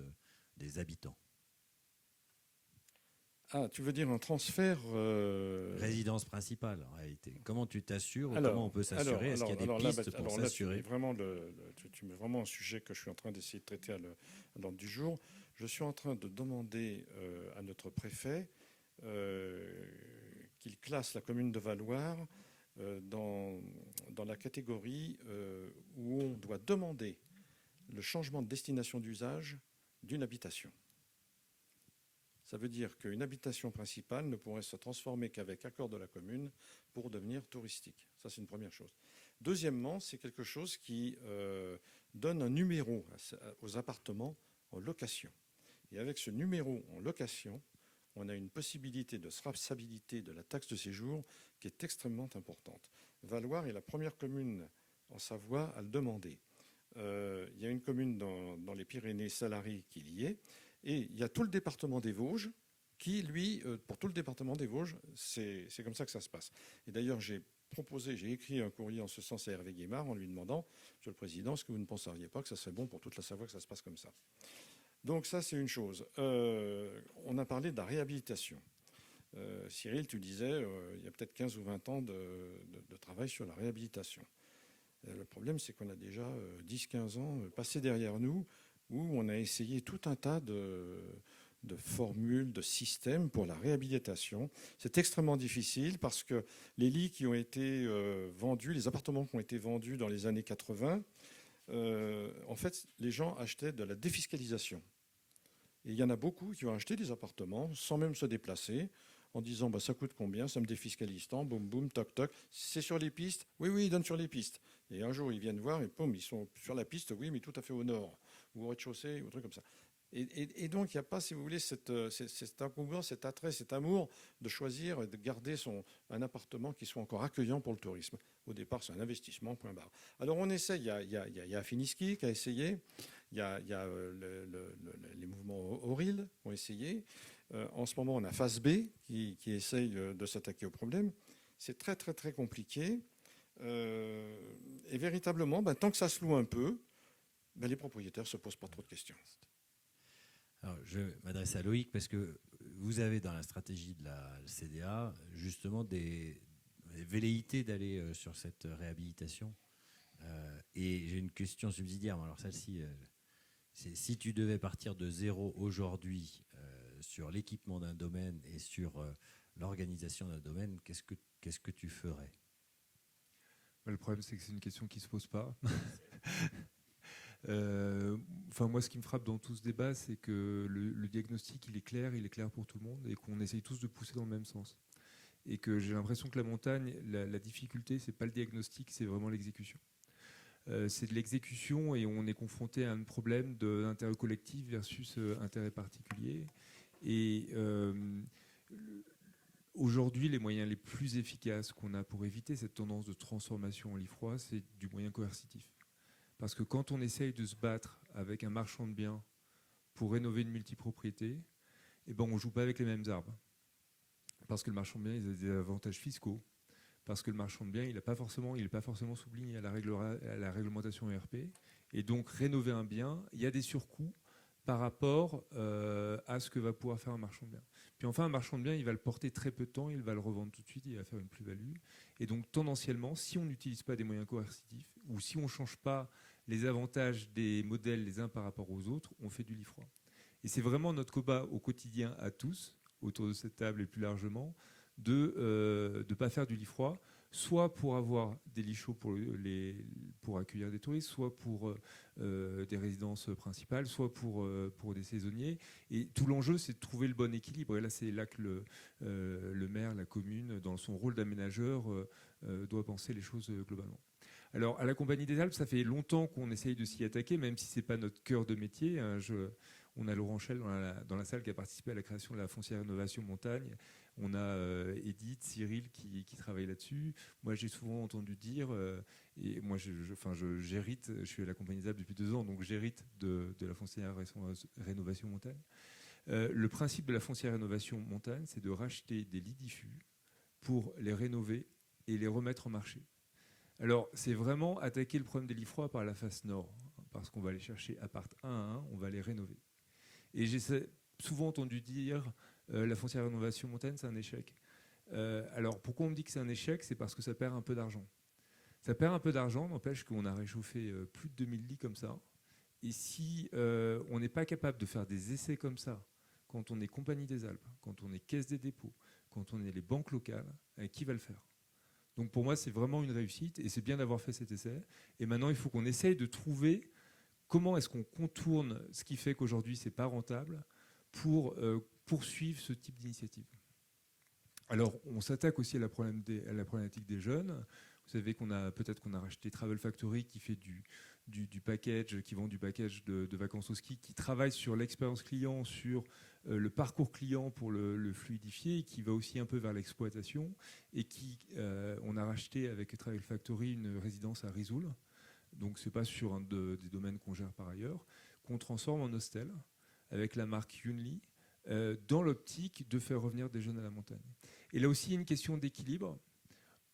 des habitants? Ah, tu veux dire un transfert Résidence principale, en réalité. Comment tu t'assures, comment on peut s'assurer? Est-ce qu'il y a des pistes pour s'assurer? Tu mets vraiment un sujet que je suis en train d'essayer de traiter à l'ordre du jour. Je suis en train de demander à notre préfet qu'il classe la commune de Valloires dans la catégorie où on doit demander le changement de destination d'usage d'une habitation. Ça veut dire qu'une habitation principale ne pourrait se transformer qu'avec accord de la commune pour devenir touristique. Ça, c'est une première chose. Deuxièmement, c'est quelque chose qui donne un numéro aux appartements en location. Et avec ce numéro en location, on a une possibilité de traçabilité de la taxe de séjour qui est extrêmement importante. Valloires est la première commune en Savoie à le demander. Il y a une commune dans les Pyrénées, Salary, qui y est. Et il y a tout le département des Vosges qui, lui, pour tout le département des Vosges, c'est comme ça que ça se passe. Et d'ailleurs, j'ai écrit un courrier en ce sens à Hervé Guémard en lui demandant, Monsieur le Président, est-ce que vous ne penseriez pas que ça serait bon pour toute la Savoie que ça se passe comme ça? Donc ça, c'est une chose. On a parlé de la réhabilitation. Cyril, tu disais, il y a peut-être 15 ou 20 ans de travail sur la réhabilitation. Le problème, c'est qu'on a déjà 10-15 ans passés derrière nous où on a essayé tout un tas de formules, de systèmes pour la réhabilitation. C'est extrêmement difficile parce que les lits qui ont été vendus, les appartements qui ont été vendus dans les années 80, en fait, les gens achetaient de la défiscalisation. Et il y en a beaucoup qui ont acheté des appartements sans même se déplacer, en disant bah, ça coûte combien, ça me défiscalise tant, boum, boum, toc, toc. C'est sur les pistes? Oui, oui, ils donnent sur les pistes. Et un jour, ils viennent voir et boum, ils sont sur la piste, oui, mais tout à fait au nord, ou au rez-de-chaussée, ou un truc comme ça. Et donc, il n'y a pas, si vous voulez, cet engouement, cet attrait, cet amour de choisir et de garder un appartement qui soit encore accueillant pour le tourisme. Au départ, c'est un investissement, point barre. Alors, on essaie, il y a Afiniski qui a essayé, il y a les mouvements Auril qui ont essayé. En ce moment, on a Phase B qui essaye de s'attaquer au problème. C'est très, très, très compliqué. Et véritablement, tant que ça se loue un peu, les propriétaires ne se posent pas trop de questions. Alors, je m'adresse à Loïc parce que vous avez dans la stratégie de la CDA justement des velléités d'aller sur cette réhabilitation. Et j'ai une question subsidiaire. Alors celle-ci, c'est si tu devais partir de zéro aujourd'hui sur l'équipement d'un domaine et sur l'organisation d'un domaine, qu'est-ce que tu ferais? Le problème, c'est que c'est une question qui ne se pose pas. Moi, ce qui me frappe dans tout ce débat, c'est que le diagnostic, il est clair pour tout le monde et qu'on essaye tous de pousser dans le même sens. Et que j'ai l'impression que la montagne, la difficulté, c'est pas le diagnostic, c'est vraiment l'exécution. C'est de l'exécution et on est confronté à un problème d'intérêt collectif versus intérêt particulier. Et aujourd'hui, les moyens les plus efficaces qu'on a pour éviter cette tendance de transformation en lit froid, c'est du moyen coercitif. Parce que quand on essaye de se battre avec un marchand de biens pour rénover une multipropriété, on ne joue pas avec les mêmes armes. Parce que le marchand de biens, il a des avantages fiscaux. Parce que le marchand de biens, il n'est pas forcément soumis à la réglementation ERP. Et donc, rénover un bien, il y a des surcoûts par rapport à ce que va pouvoir faire un marchand de biens. Puis enfin, un marchand de biens, il va le porter très peu de temps, il va le revendre tout de suite, il va faire une plus-value. Et donc, tendanciellement, si on n'utilise pas des moyens coercitifs, ou si on ne change pas les avantages des modèles les uns par rapport aux autres, on fait du lit froid. Et c'est vraiment notre combat au quotidien à tous, autour de cette table et plus largement, de ne pas faire du lit froid. soit pour avoir des lits chauds pour accueillir des touristes, soit pour des résidences principales, soit pour des saisonniers. Et tout l'enjeu, c'est de trouver le bon équilibre. Et là, c'est là que le maire, la commune, dans son rôle d'aménageur, doit penser les choses globalement. Alors, à la Compagnie des Alpes, ça fait longtemps qu'on essaye de s'y attaquer, même si ce n'est pas notre cœur de métier. On a Laurent Chel dans la salle qui a participé à la création de la foncière rénovation montagne. On a Edith, Cyril qui travaillent là-dessus. Moi, j'ai souvent entendu dire, et moi, j'hérite, je suis à la Compagnie des Alpes depuis 2 ans, donc j'hérite de la foncière rénovation montagne. Le principe de la foncière rénovation montagne, c'est de racheter des lits diffus pour les rénover et les remettre en marché. Alors, c'est vraiment attaquer le problème des lits froids par la face nord, parce qu'on va les chercher appart 1 à 1, on va les rénover. Et j'ai souvent entendu dire la foncière rénovation montagne, c'est un échec. Alors, pourquoi on me dit que c'est un échec? C'est parce que ça perd un peu d'argent. Ça perd un peu d'argent, n'empêche qu'on a réchauffé plus de 2000 lits comme ça. Et si on n'est pas capable de faire des essais comme ça, quand on est Compagnie des Alpes, quand on est Caisse des dépôts, quand on est les banques locales, qui va le faire? Donc pour moi, c'est vraiment une réussite et c'est bien d'avoir fait cet essai. Et maintenant, il faut qu'on essaye de trouver comment est-ce qu'on contourne ce qui fait qu'aujourd'hui, ce n'est pas rentable pour poursuivre ce type d'initiative. Alors, on s'attaque aussi à la problématique des jeunes. Vous savez qu'on a racheté Travel Factory qui fait du package, qui vend du package de vacances au ski, qui travaille sur l'expérience client, sur le parcours client pour le fluidifier, et qui va aussi un peu vers l'exploitation. Et on a racheté avec Travel Factory une résidence à Risoul. Donc, ce n'est pas sur un des domaines qu'on gère par ailleurs, qu'on transforme en hostel avec la marque Yunli, dans l'optique de faire revenir des jeunes à la montagne. Et là aussi, il y a une question d'équilibre.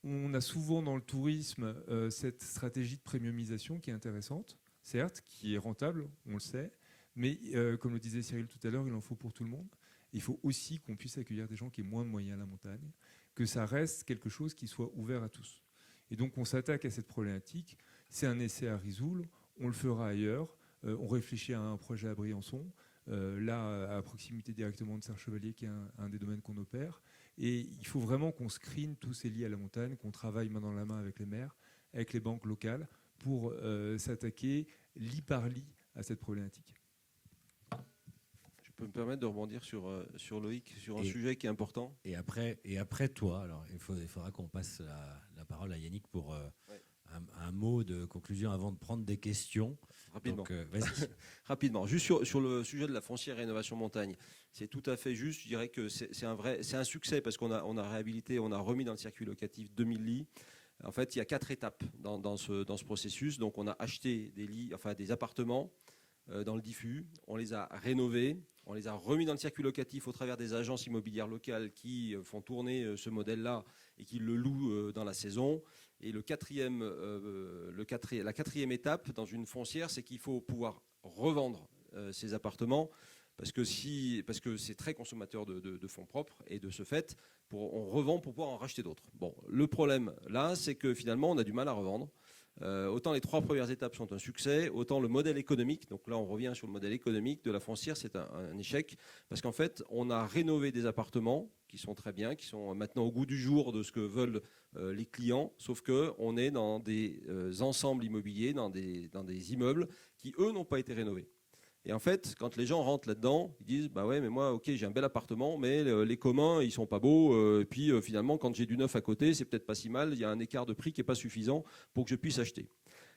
On a souvent dans le tourisme cette stratégie de premiumisation qui est intéressante, certes, qui est rentable, on le sait, mais comme le disait Cyril tout à l'heure, il en faut pour tout le monde. Il faut aussi qu'on puisse accueillir des gens qui aient moins de moyens à la montagne, que ça reste quelque chose qui soit ouvert à tous. Et donc on s'attaque à cette problématique. C'est un essai à Risoul, on le fera ailleurs. On réfléchit à un projet à Briançon, là à proximité directement de Serre-Chevalier, qui est un des domaines qu'on opère. Et il faut vraiment qu'on screen tous ces lits à la montagne, qu'on travaille main dans la main avec les maires, avec les banques locales, pour s'attaquer lit par lit à cette problématique. Je peux me permettre de rebondir sur Loïc, sur un sujet qui est important. Et après toi, alors il faudra qu'on passe la parole à Yannick pour un mot de conclusion avant de prendre des questions. Rapidement. Donc, vas-y. Rapidement. Juste sur le sujet de la foncière rénovation montagne, c'est tout à fait juste. Je dirais que c'est un succès parce qu'on a réhabilité, on a remis dans le circuit locatif 2000 lits. En fait, il y a 4 étapes dans ce processus. Donc, on a acheté des lits, enfin des appartements dans le diffus. On les a rénovés. On les a remis dans le circuit locatif au travers des agences immobilières locales qui font tourner ce modèle-là et qui le louent dans la saison. Et la quatrième étape dans une foncière, c'est qu'il faut pouvoir revendre ces appartements parce que c'est très consommateur de fonds propres et de ce fait, on revend pour pouvoir en racheter d'autres. Bon, le problème là, c'est que finalement, on a du mal à revendre. Autant les 3 premières étapes sont un succès, autant le modèle économique, donc là on revient sur le modèle économique de la foncière, c'est un échec, parce qu'en fait on a rénové des appartements qui sont très bien, qui sont maintenant au goût du jour de ce que veulent les clients, sauf qu'on est dans des ensembles immobiliers, dans des immeubles qui eux n'ont pas été rénovés. Et en fait, quand les gens rentrent là-dedans, ils disent bah ouais, mais moi, ok, j'ai un bel appartement, mais les communs, ils sont pas beaux. Et puis finalement, quand j'ai du neuf à côté, c'est peut-être pas si mal. Il y a un écart de prix qui est pas suffisant pour que je puisse acheter.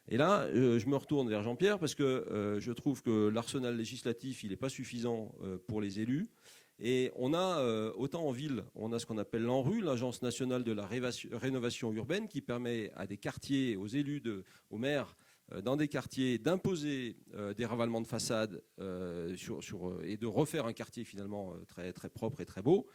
Et là, je me retourne vers Jean-Pierre parce que je trouve que l'arsenal législatif, il n'est pas suffisant pour les élus. Et on a, autant en ville, on a ce qu'on appelle l'ANRU, l'Agence nationale de la rénovation urbaine, qui permet à des quartiers, aux élus, aux maires, dans des quartiers, d'imposer des ravalements de façade et de refaire un quartier finalement très, très propre et très beau,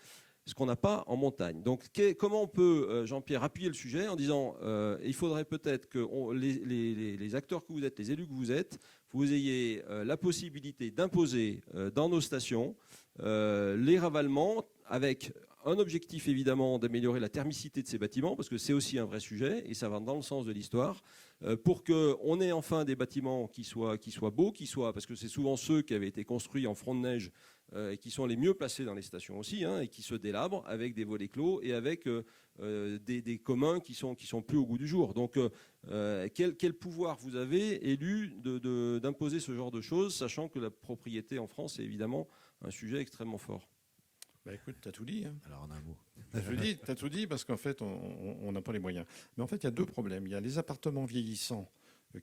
ce qu'on n'a pas en montagne. Donc comment on peut, Jean-Pierre, appuyer le sujet en disant il faudrait peut-être que les acteurs que vous êtes, les élus que vous êtes, vous ayez la possibilité d'imposer dans nos stations les ravalements avec un objectif évidemment d'améliorer la thermicité de ces bâtiments, parce que c'est aussi un vrai sujet, et ça va dans le sens de l'histoire, pour qu'on ait enfin des bâtiments qui soient beaux, parce que c'est souvent ceux qui avaient été construits en front de neige et qui sont les mieux placés dans les stations aussi, hein, et qui se délabrent avec des volets clos et avec des communs qui sont plus au goût du jour. Donc, quel pouvoir vous avez, élu, d'imposer ce genre de choses, sachant que la propriété en France est évidemment un sujet extrêmement fort? Bah écoute, tu as tout dit. Hein. Alors en un mot. Tu as tout dit parce qu'en fait, on n'a pas les moyens. Mais en fait, il y a deux problèmes. Il y a les appartements vieillissants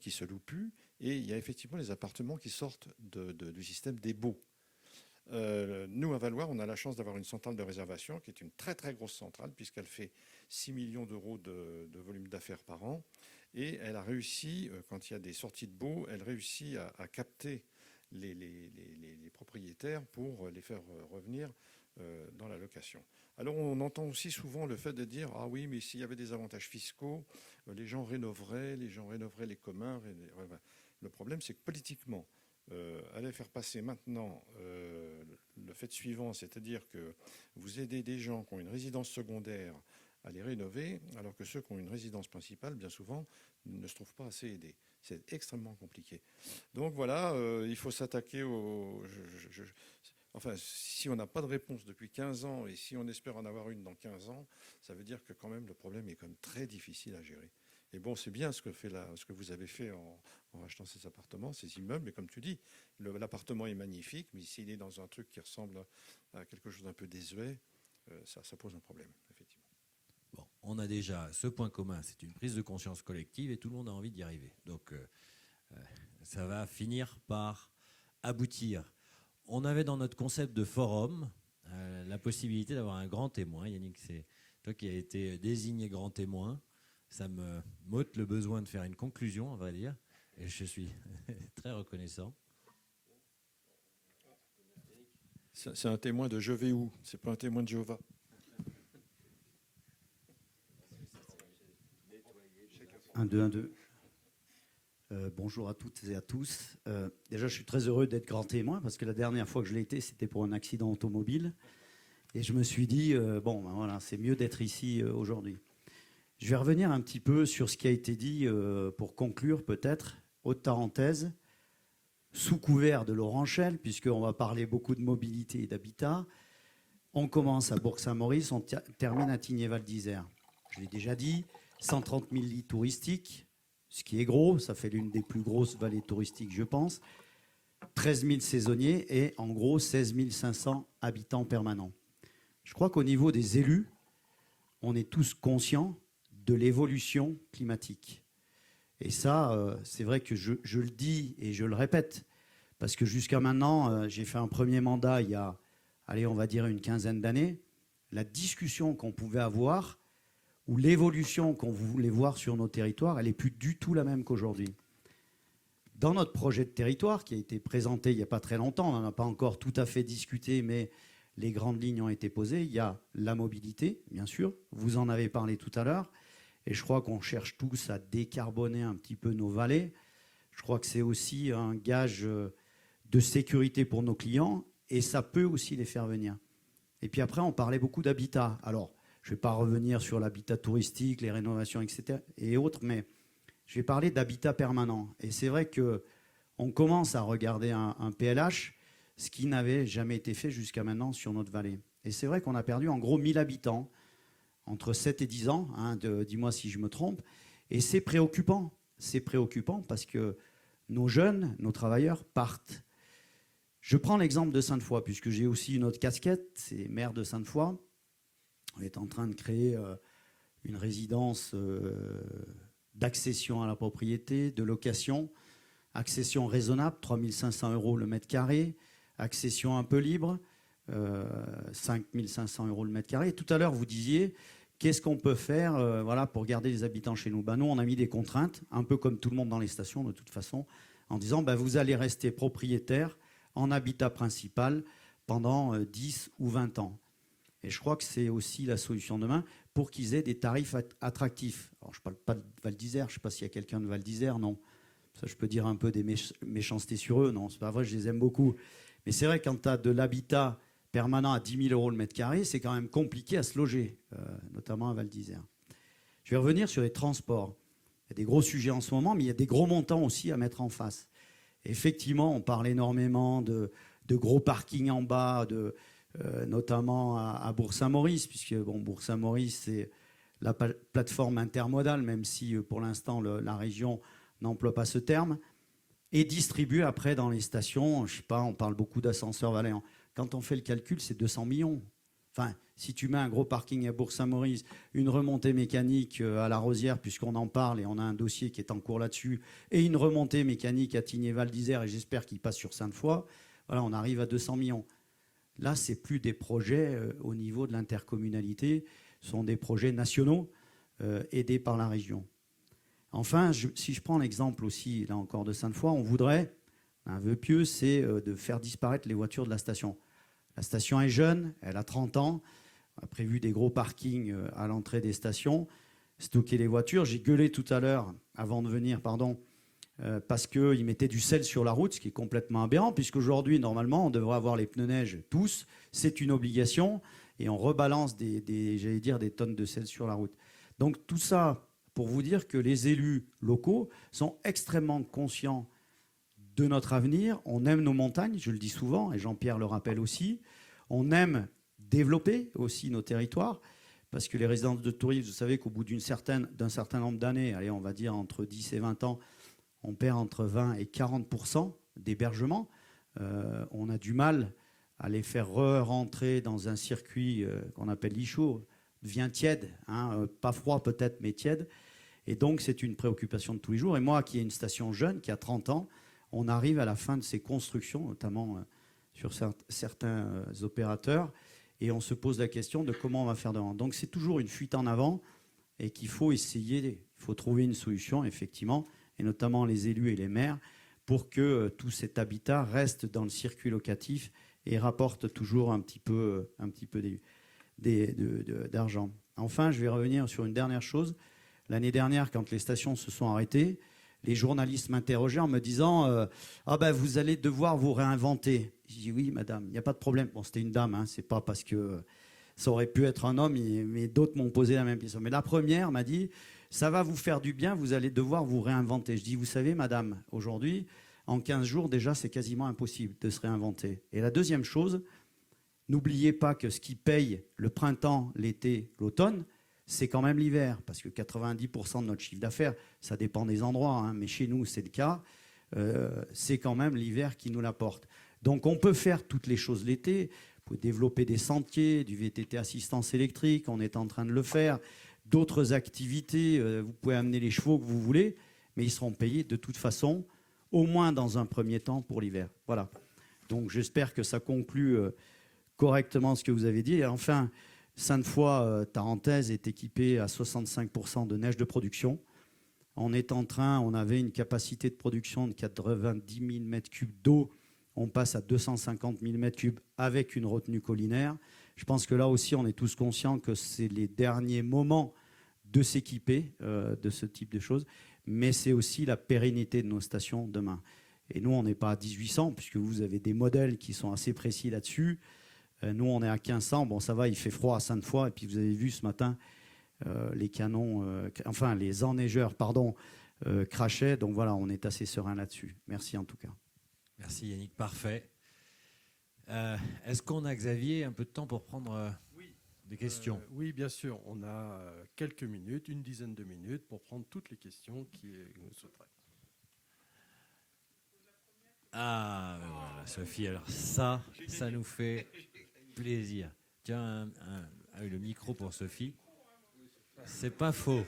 qui se louent plus et il y a effectivement les appartements qui sortent du système des baux. Nous, à Valloires, on a la chance d'avoir une centrale de réservation qui est une très très grosse centrale puisqu'elle fait 6 millions d'euros de volume d'affaires par an. Et elle a réussi, quand il y a des sorties de baux, elle réussit à capter les propriétaires pour les faire revenir dans la location. Alors on entend aussi souvent le fait de dire « Ah oui, mais s'il y avait des avantages fiscaux, les gens rénoveraient les communs. » Le problème, c'est que politiquement, aller faire passer maintenant le fait suivant, c'est-à-dire que vous aidez des gens qui ont une résidence secondaire à les rénover, alors que ceux qui ont une résidence principale, bien souvent, ne se trouvent pas assez aidés. C'est extrêmement compliqué. Donc voilà, il faut s'attaquer au... Enfin, si on n'a pas de réponse depuis 15 ans et si on espère en avoir une dans 15 ans, ça veut dire que quand même le problème est quand même très difficile à gérer. Et bon, c'est bien ce que vous avez fait en achetant ces appartements, ces immeubles. Mais comme tu dis, l'appartement est magnifique, mais s'il est dans un truc qui ressemble à quelque chose d'un peu désuet, ça pose un problème, effectivement. Bon, on a déjà ce point commun, c'est une prise de conscience collective et tout le monde a envie d'y arriver. Donc, ça va finir par aboutir. On avait dans notre concept de forum la possibilité d'avoir un grand témoin. Yannick, c'est toi qui as été désigné grand témoin. Ça me m'ôte le besoin de faire une conclusion, à vrai dire, et je suis très reconnaissant. C'est un témoin de je vais où, c'est pas un témoin de Jéhovah. Un, deux. Bonjour à toutes et à tous. Déjà, je suis très heureux d'être grand témoin parce que la dernière fois que je l'ai été, c'était pour un accident automobile. Et je me suis dit, voilà, c'est mieux d'être ici aujourd'hui. Je vais revenir un petit peu sur ce qui a été dit pour conclure peut-être, haute parenthèse, sous couvert de Laurent-Chelles, puisqu'on va parler beaucoup de mobilité et d'habitat. On commence à Bourg-Saint-Maurice, on termine à Tigné-Val d'Isère. Je l'ai déjà dit, 130 000 lits touristiques, ce qui est gros, ça fait l'une des plus grosses vallées touristiques, je pense. 13 000 saisonniers et en gros 16 500 habitants permanents. Je crois qu'au niveau des élus, on est tous conscients de l'évolution climatique. Et ça, c'est vrai que je le dis et je le répète, parce que jusqu'à maintenant, j'ai fait un premier mandat il y a, on va dire une quinzaine d'années. La discussion qu'on pouvait avoir ou l'évolution qu'on voulait voir sur nos territoires, elle n'est plus du tout la même qu'aujourd'hui. Dans notre projet de territoire, qui a été présenté il n'y a pas très longtemps, on n'en a pas encore tout à fait discuté, mais les grandes lignes ont été posées. Il y a la mobilité, bien sûr, vous en avez parlé tout à l'heure, et je crois qu'on cherche tous à décarboner un petit peu nos vallées. Je crois que c'est aussi un gage de sécurité pour nos clients, et ça peut aussi les faire venir. Et puis après, on parlait beaucoup d'habitat. Alors, je ne vais pas revenir sur l'habitat touristique, les rénovations, etc. et autres, mais je vais parler d'habitat permanent. Et c'est vrai qu'on commence à regarder un PLH, ce qui n'avait jamais été fait jusqu'à maintenant sur notre vallée. Et c'est vrai qu'on a perdu en gros 1000 habitants entre 7 et 10 ans, dis-moi si je me trompe. Et c'est préoccupant. C'est préoccupant parce que nos jeunes, nos travailleurs partent. Je prends l'exemple de Sainte-Foy, puisque j'ai aussi une autre casquette, c'est maire de Sainte-Foy. On est en train de créer une résidence d'accession à la propriété, de location, accession raisonnable, 3 500 € le mètre carré, accession un peu libre, 5 500 € le mètre carré. Et tout à l'heure, vous disiez, qu'est-ce qu'on peut faire pour garder les habitants chez nous ? Nous, on a mis des contraintes, un peu comme tout le monde dans les stations, de toute façon, en disant, vous allez rester propriétaire en habitat principal pendant 10 ou 20 ans. Et je crois que c'est aussi la solution demain pour qu'ils aient des tarifs attractifs. Alors, je ne parle pas de Val d'Isère, je ne sais pas s'il y a quelqu'un de Val d'Isère, non. Ça, je peux dire un peu des méchancetés sur eux, non, c'est pas vrai, je les aime beaucoup. Mais c'est vrai, quand tu as de l'habitat permanent à 10 000 € le mètre carré, c'est quand même compliqué à se loger, notamment à Val d'Isère. Je vais revenir sur les transports. Il y a des gros sujets en ce moment, mais il y a des gros montants aussi à mettre en face. Et effectivement, on parle énormément de de gros parkings en bas, notamment à Bourg-Saint-Maurice, puisque Bourg-Saint-Maurice, c'est la plateforme intermodale, même si pour l'instant la région n'emploie pas ce terme, et distribue après dans les stations. Je sais pas, on parle beaucoup d'ascenseurs Valéan. Quand on fait le calcul, c'est 200 millions. Enfin, si tu mets un gros parking à Bourg-Saint-Maurice, une remontée mécanique à La Rosière, puisqu'on en parle et on a un dossier qui est en cours là-dessus, et une remontée mécanique à Tigné-Val d'Isère, et j'espère qu'il passe sur Sainte-Foy, voilà, on arrive à 200 millions. Là, ce n'est plus des projets au niveau de l'intercommunalité, ce sont des projets nationaux aidés par la région. Enfin, si je prends l'exemple aussi, là encore, de Sainte-Foy, on voudrait, un vœu pieux, c'est de faire disparaître les voitures de la station. La station est jeune, elle a 30 ans, on a prévu des gros parkings à l'entrée des stations, stocker les voitures. J'ai gueulé tout à l'heure, avant de venir, parce qu'ils mettaient du sel sur la route, ce qui est complètement aberrant, puisqu'aujourd'hui, normalement, on devrait avoir les pneus neige tous, c'est une obligation, et on rebalance des tonnes de sel sur la route. Donc tout ça pour vous dire que les élus locaux sont extrêmement conscients de notre avenir. On aime nos montagnes, je le dis souvent, et Jean-Pierre le rappelle aussi. On aime développer aussi nos territoires, parce que les résidences de tourisme, vous savez qu'au bout d'un certain nombre d'années, allez, on va dire entre 10 et 20 ans, on perd entre 20 et 40% d'hébergement. On a du mal à les faire rentrer dans un circuit qu'on appelle l'ICHO, devient tiède, hein, pas froid peut-être, mais tiède. Et donc, c'est une préoccupation de tous les jours. Et moi, qui ai une station jeune, qui a 30 ans, on arrive à la fin de ces constructions, notamment sur certains opérateurs, et on se pose la question de comment on va faire devant. Donc, c'est toujours une fuite en avant et qu'il faut essayer, il faut trouver une solution, effectivement, et notamment les élus et les maires, pour que tout cet habitat reste dans le circuit locatif et rapporte toujours un petit peu d'argent. Enfin, je vais revenir sur une dernière chose. L'année dernière, quand les stations se sont arrêtées, les journalistes m'interrogeaient en me disant vous allez devoir vous réinventer. J'ai dit oui, madame, il n'y a pas de problème. Bon, c'était une dame, hein, c'est pas parce que ça aurait pu être un homme, mais d'autres m'ont posé la même question. Mais la première m'a dit ça va vous faire du bien, vous allez devoir vous réinventer. Je dis vous savez, madame, aujourd'hui, en 15 jours, déjà, c'est quasiment impossible de se réinventer. Et la deuxième chose, n'oubliez pas que ce qui paye le printemps, l'été, l'automne, c'est quand même l'hiver, parce que 90% de notre chiffre d'affaires, ça dépend des endroits, hein, mais chez nous, c'est le cas, c'est quand même l'hiver qui nous l'apporte. Donc on peut faire toutes les choses l'été, vous pouvez développer des sentiers, du VTT assistance électrique, on est en train de le faire, d'autres activités, vous pouvez amener les chevaux que vous voulez, mais ils seront payés de toute façon, au moins dans un premier temps pour l'hiver. Voilà. Donc j'espère que ça conclut correctement ce que vous avez dit. Et enfin, Sainte-Foy-Tarentaise est équipée à 65% de neige de production. On avait une capacité de production de 90 000 m3 d'eau. On passe à 250 000 m3 avec une retenue collinaire. Je pense que là aussi, on est tous conscients que c'est les derniers moments de s'équiper de ce type de choses. Mais c'est aussi la pérennité de nos stations demain. Et nous, on n'est pas à 1800, puisque vous avez des modèles qui sont assez précis là-dessus. Nous, on est à 1500. Bon, ça va, il fait froid à Sainte-Foy. Et puis, vous avez vu ce matin, les canons, les enneigeurs, crachaient. Donc voilà, on est assez serein là-dessus. Merci en tout cas. Merci Yannick, parfait. Est-ce qu'on a, Xavier, un peu de temps pour prendre des questions? Oui, bien sûr. On a quelques minutes, une dizaine de minutes pour prendre toutes les questions qui nous souhaiteraient. Ah, voilà, Sophie, alors ça nous fait plaisir. Tiens, le micro pour Sophie. C'est pas faux.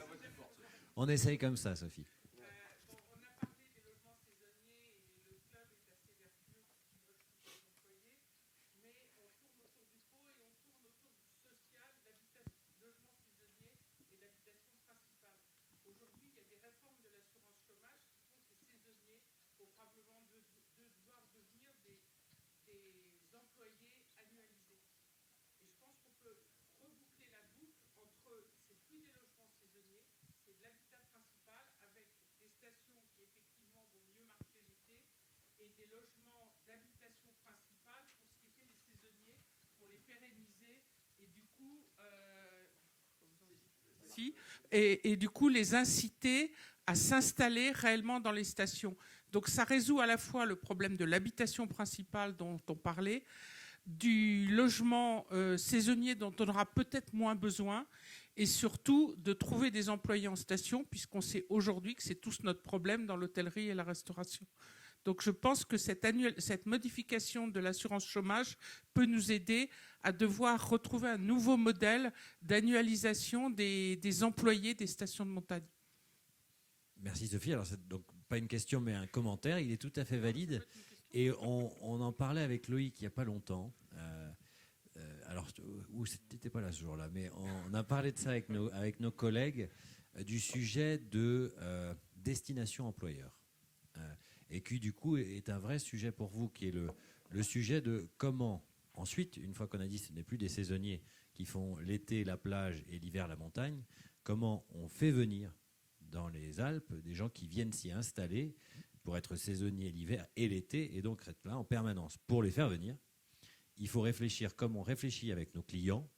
On essaye comme ça, Sophie. Et du coup les inciter à s'installer réellement dans les stations. Donc ça résout à la fois le problème de l'habitation principale dont on parlait, du logement saisonnier dont on aura peut-être moins besoin, et surtout de trouver des employés en station, puisqu'on sait aujourd'hui que c'est tous notre problème dans l'hôtellerie et la restauration. Donc je pense que cette modification de l'assurance chômage peut nous aider à devoir retrouver un nouveau modèle d'annualisation des employés des stations de montagne. Merci Sophie. Alors c'est donc pas une question mais un commentaire. Il est tout à fait valide. Et on en parlait avec Loïc il n'y a pas longtemps. Alors, tu n'étais pas là ce jour-là, mais on a parlé de ça avec nos collègues, du sujet de destination employeur. Et qui, du coup, est un vrai sujet pour vous, qui est le sujet de comment, ensuite, une fois qu'on a dit que ce n'est plus des saisonniers qui font l'été la plage et l'hiver la montagne, comment on fait venir dans les Alpes des gens qui viennent s'y installer pour être saisonniers l'hiver et l'été, et donc être là en permanence. Pour les faire venir, il faut réfléchir comme on réfléchit avec nos clients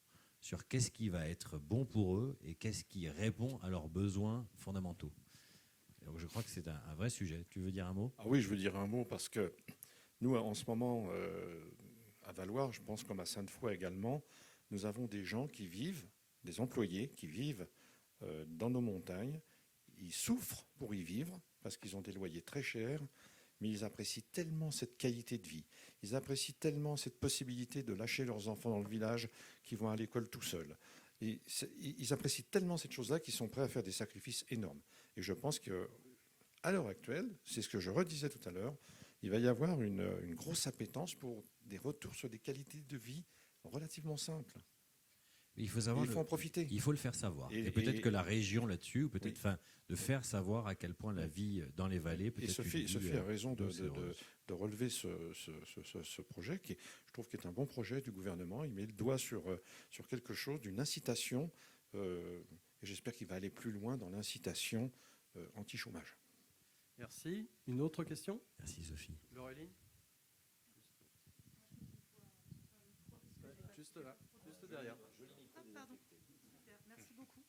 sur qu'est-ce qui va être bon pour eux et qu'est-ce qui répond à leurs besoins fondamentaux. Donc je crois que c'est un vrai sujet. Tu veux dire un mot ? Ah oui, je veux dire un mot parce que nous, en ce moment, à Valloires, je pense comme à Sainte-Foy également, nous avons des gens qui vivent, des employés qui vivent dans nos montagnes. Ils souffrent pour y vivre parce qu'ils ont des loyers très chers, mais ils apprécient tellement cette qualité de vie. Ils apprécient tellement cette possibilité de lâcher leurs enfants dans le village qui vont à l'école tout seuls. Et ils apprécient tellement cette chose-là qu'ils sont prêts à faire des sacrifices énormes. Et je pense qu'à l'heure actuelle, c'est ce que je redisais tout à l'heure, il va y avoir une grosse appétence pour des retours sur des qualités de vie relativement simples. Il faut savoir, il faut en profiter. Il faut le faire savoir. Et peut-être que la région là-dessus, ou peut-être de faire savoir à quel point la vie dans les vallées peut être. Et Sophie a raison de relever ce projet, qui, je trouve, qui est un bon projet du gouvernement. Il met le doigt sur quelque chose, d'une incitation, et j'espère qu'il va aller plus loin dans l'incitation anti-chômage. Merci. Une autre question ? Merci Sophie. Laureline ? Juste là, juste derrière. Pardon. Merci beaucoup.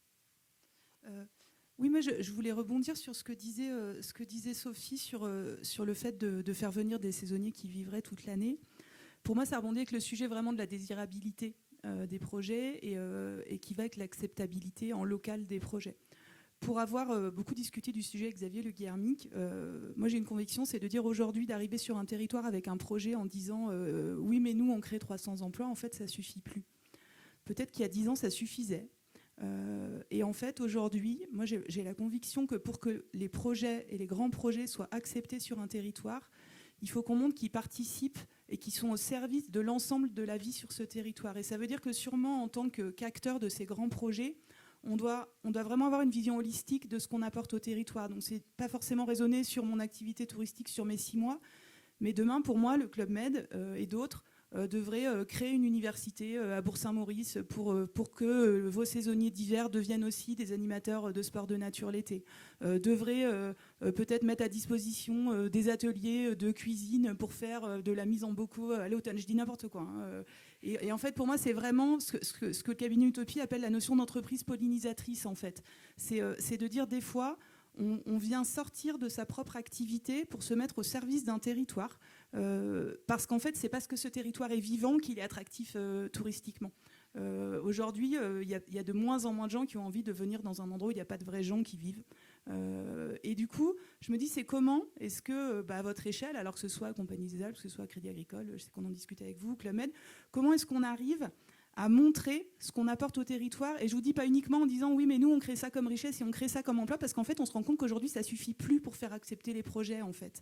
Oui, moi je voulais rebondir sur ce que disait Sophie sur le fait de faire venir des saisonniers qui vivraient toute l'année. Pour moi, ça rebondit avec le sujet vraiment de la désirabilité des projets et qui va avec l'acceptabilité en local des projets. Pour avoir beaucoup discuté du sujet avec Xavier Le Guillermic, moi j'ai une conviction, c'est de dire aujourd'hui d'arriver sur un territoire avec un projet en disant oui mais nous on crée 300 emplois, en fait ça suffit plus. Peut-être qu'il y a 10 ans ça suffisait. Et en fait aujourd'hui, moi j'ai la conviction que pour que les projets et les grands projets soient acceptés sur un territoire, il faut qu'on montre qu'ils participent et qu'ils sont au service de l'ensemble de la vie sur ce territoire. Et ça veut dire que sûrement en tant qu'acteur de ces grands projets, on doit vraiment avoir une vision holistique de ce qu'on apporte au territoire. Donc, ce n'est pas forcément raisonner sur mon activité touristique sur mes 6 mois, mais demain, pour moi, le Club Med et d'autres devraient créer une université à Bourg-Saint-Maurice pour que vos saisonniers d'hiver deviennent aussi des animateurs de sport de nature l'été. Devraient peut-être mettre à disposition des ateliers de cuisine pour faire de la mise en bocaux à l'automne. Je dis n'importe quoi. Et en fait, pour moi, c'est vraiment ce que le cabinet Utopie appelle la notion d'entreprise pollinisatrice, en fait. C'est de dire des fois, on vient sortir de sa propre activité pour se mettre au service d'un territoire, parce qu'en fait, c'est parce que ce territoire est vivant qu'il est attractif touristiquement. Aujourd'hui, il y a de moins en moins de gens qui ont envie de venir dans un endroit où il n'y a pas de vrais gens qui vivent. Et du coup, je me dis, c'est comment est-ce que, à votre échelle, alors que ce soit Compagnie des Alpes, que ce soit Crédit Agricole, je sais qu'on en discute avec vous, Club Med, comment est-ce qu'on arrive à montrer ce qu'on apporte au territoire? Et je vous dis pas uniquement en disant oui mais nous on crée ça comme richesse et on crée ça comme emploi, parce qu'en fait on se rend compte qu'aujourd'hui ça suffit plus pour faire accepter les projets en fait.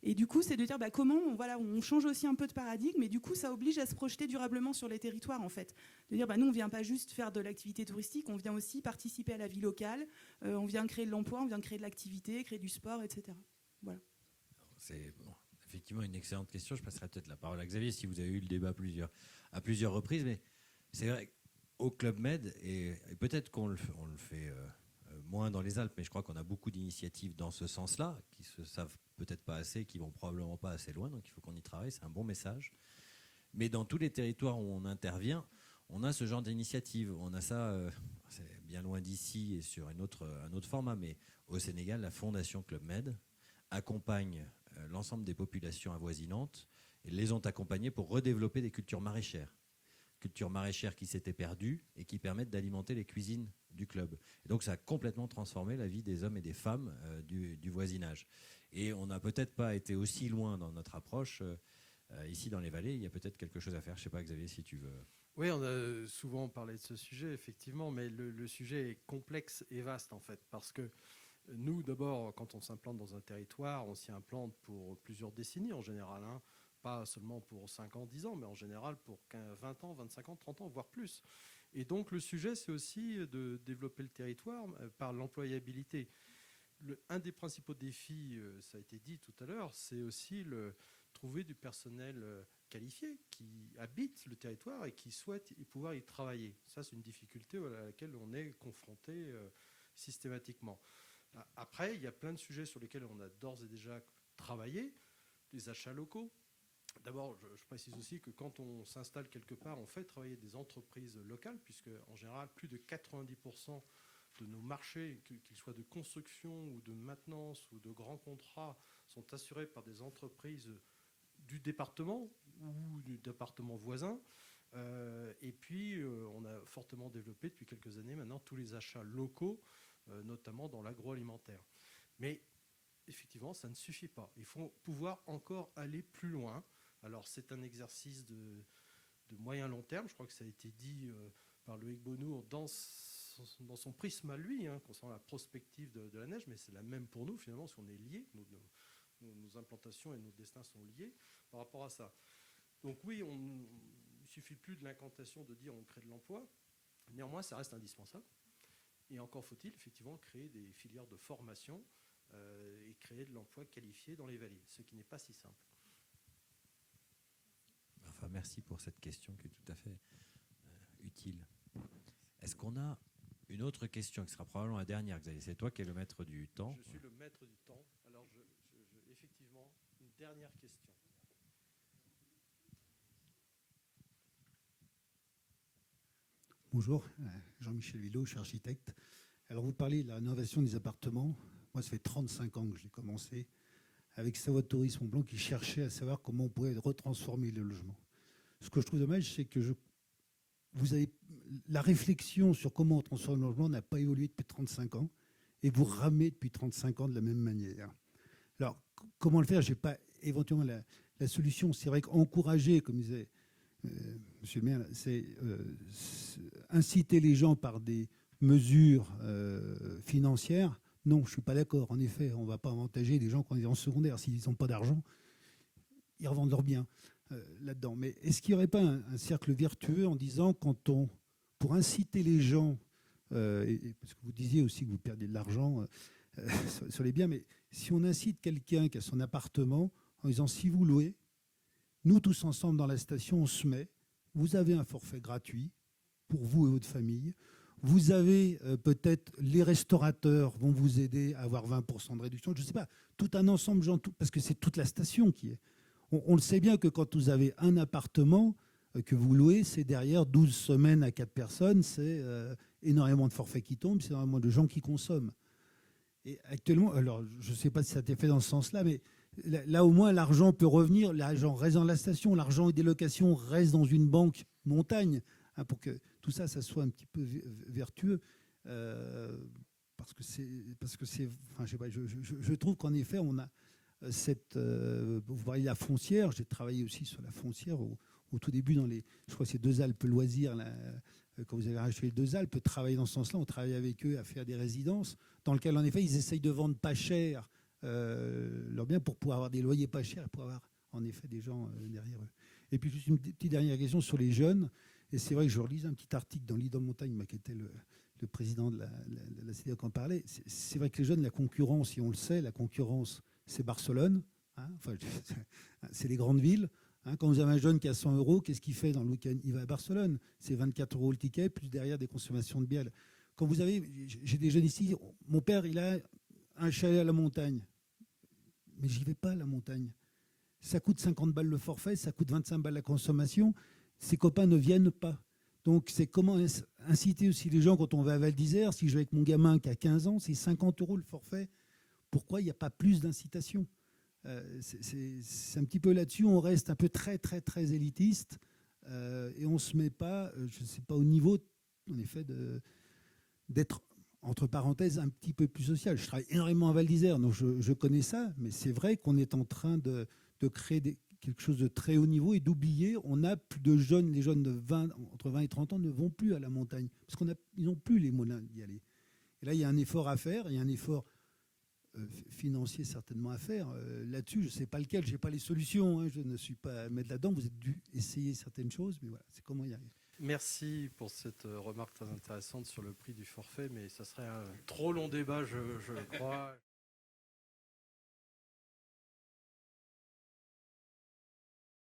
Et du coup c'est de dire comment on change aussi un peu de paradigme, et du coup ça oblige à se projeter durablement sur les territoires en fait. De dire nous on vient pas juste faire de l'activité touristique, on vient aussi participer à la vie locale, on vient créer de l'emploi, on vient créer de l'activité, créer du sport, etc. Voilà. C'est effectivement une excellente question. Je passerai peut-être la parole à Xavier si vous avez eu le débat à plusieurs reprises, mais c'est vrai qu'au Club Med, et peut-être qu'on le fait moins dans les Alpes, mais je crois qu'on a beaucoup d'initiatives dans ce sens-là, qui se savent peut-être pas assez, qui vont probablement pas assez loin, donc il faut qu'on y travaille, c'est un bon message. Mais dans tous les territoires où on intervient, on a ce genre d'initiative. On a ça, c'est bien loin d'ici et sur un autre format, mais au Sénégal, la Fondation Club Med accompagnent l'ensemble des populations avoisinantes et les ont accompagnés pour redévelopper des cultures maraîchères. Cultures maraîchères qui s'étaient perdues et qui permettent d'alimenter les cuisines du club. Et donc ça a complètement transformé la vie des hommes et des femmes du voisinage. Et on n'a peut-être pas été aussi loin dans notre approche. Ici dans les vallées, il y a peut-être quelque chose à faire. Je ne sais pas, Xavier, si tu veux. Oui, on a souvent parlé de ce sujet, effectivement, mais le sujet est complexe et vaste, en fait, parce que nous, d'abord, quand on s'implante dans un territoire, on s'y implante pour plusieurs décennies, en général, hein. Pas seulement pour 5 ans, 10 ans, mais en général pour 20 ans, 25 ans, 30 ans, voire plus. Et donc, le sujet, c'est aussi de développer le territoire par l'employabilité. Un des principaux défis, ça a été dit tout à l'heure, c'est aussi trouver du personnel qualifié qui habite le territoire et qui souhaite pouvoir y travailler. Ça, c'est une difficulté à laquelle on est confronté systématiquement. Après, il y a plein de sujets sur lesquels on a d'ores et déjà travaillé. Les achats locaux. D'abord, je précise aussi que quand on s'installe quelque part, on fait travailler des entreprises locales, puisque en général, plus de 90% de nos marchés, qu'ils soient de construction ou de maintenance ou de grands contrats, sont assurés par des entreprises du département ou du département voisin. Et puis, on a fortement développé depuis quelques années maintenant tous les achats locaux, notamment dans l'agroalimentaire. Mais effectivement, ça ne suffit pas. Il faut pouvoir encore aller plus loin. Alors, c'est un exercice de moyen-long terme. Je crois que ça a été dit par Loïc Bonnour dans son prisme à lui, hein, concernant la prospective de la neige, mais c'est la même pour nous, finalement, parce qu'on est liés. Nos implantations et nos destins sont liés par rapport à ça. Donc oui, il ne suffit plus de l'incantation de dire on crée de l'emploi. Néanmoins, ça reste indispensable. Et encore faut-il, effectivement, créer des filières de formation et créer de l'emploi qualifié dans les vallées, ce qui n'est pas si simple. Enfin, merci pour cette question qui est tout à fait utile. Est-ce qu'on a une autre question qui sera probablement la dernière, Xavier? C'est toi qui es le maître du temps. Je suis le maître du temps. Alors, effectivement, une dernière question. Bonjour, Jean-Michel Villot, je suis architecte. Alors, vous parlez de la rénovation des appartements. Moi, ça fait 35 ans que je l'ai commencé avec Savoie Tourisme Blanc qui cherchait à savoir comment on pouvait retransformer le logement. Ce que je trouve dommage, c'est que la réflexion sur comment on transforme le logement n'a pas évolué depuis 35 ans et vous ramez depuis 35 ans de la même manière. Alors, comment le faire? Je n'ai pas éventuellement la solution. C'est vrai qu'encourager, comme disait Monsieur le maire, c'est inciter les gens par des mesures financières. Non, je ne suis pas d'accord. En effet, on ne va pas avantager des gens qui sont en secondaire. S'ils n'ont pas d'argent, ils revendent leurs biens là-dedans. Mais est-ce qu'il n'y aurait pas un cercle vertueux en disant, pour inciter les gens, parce que vous disiez aussi que vous perdez de l'argent sur les biens, mais si on incite quelqu'un qui a son appartement en disant, si vous louez, nous tous ensemble dans la station, on se met, vous avez un forfait gratuit pour vous et votre famille. Vous avez peut-être les restaurateurs vont vous aider à avoir 20% de réduction. Je ne sais pas, tout un ensemble, parce que c'est toute la station qui est. On le sait bien que quand vous avez un appartement que vous louez, c'est derrière 12 semaines à 4 personnes, c'est énormément de forfaits qui tombent, c'est énormément de gens qui consomment. Et actuellement, alors je ne sais pas si ça a été fait dans ce sens-là, mais là au moins l'argent peut revenir, l'argent reste dans la station, l'argent des locations reste dans une banque montagne. Pour que tout ça, ça soit un petit peu vertueux, parce que c'est, enfin, je sais pas, je trouve qu'en effet, on a cette, vous voyez la foncière. J'ai travaillé aussi sur la foncière au tout début je crois que c'est Deux Alpes Loisirs, là, quand vous avez racheté les Deux Alpes, travailler dans ce sens-là, on travaille avec eux à faire des résidences dans lesquelles, en effet, ils essayent de vendre pas cher leurs biens pour pouvoir avoir des loyers pas chers et pour avoir en effet des gens derrière eux. Et puis juste une petite dernière question sur les jeunes. Et c'est vrai que je relisais un petit article dans l'Idée Montagne, qui était le président de la CDA qui en parlait. C'est vrai que les jeunes, la concurrence, si on le sait, la concurrence, c'est Barcelone. Hein, enfin, c'est les grandes villes. Hein, quand vous avez un jeune qui a 100 €, qu'est-ce qu'il fait dans le week-end? Il va à Barcelone. C'est 24 € le ticket, plus derrière des consommations de bière. Quand vous avez... J'ai des jeunes ici. Mon père, il a un chalet à la montagne. Mais j'y vais pas à la montagne. Ça coûte 50 balles le forfait, ça coûte 25 balles la consommation. Ses copains ne viennent pas. Donc, c'est comment inciter aussi les gens quand on va à Val d'Isère. Si je vais avec mon gamin qui a 15 ans, c'est 50 € le forfait pourquoi il n'y a pas plus d'incitation? C'est un petit peu là-dessus, on reste un peu très, très, très élitiste et on ne se met pas, je ne sais pas, au niveau, en effet, d'être, entre parenthèses, un petit peu plus social. Je travaille énormément à Val d'Isère, donc je connais ça, mais c'est vrai qu'on est en train de créer quelque chose de très haut niveau et d'oublier, on a plus de jeunes, les jeunes de entre 20 et 30 ans ne vont plus à la montagne, parce qu'ils n'ont plus les moyens d'y aller. Et là, il y a un effort à faire, il y a un effort financier certainement à faire. Là-dessus, je ne sais pas lequel, je n'ai pas les solutions, hein, je ne suis pas à mettre là-dedans, vous êtes dû essayer certaines choses, mais voilà, c'est comment y arriver. Merci pour cette remarque très intéressante sur le prix du forfait, mais ça serait un trop long débat, je crois.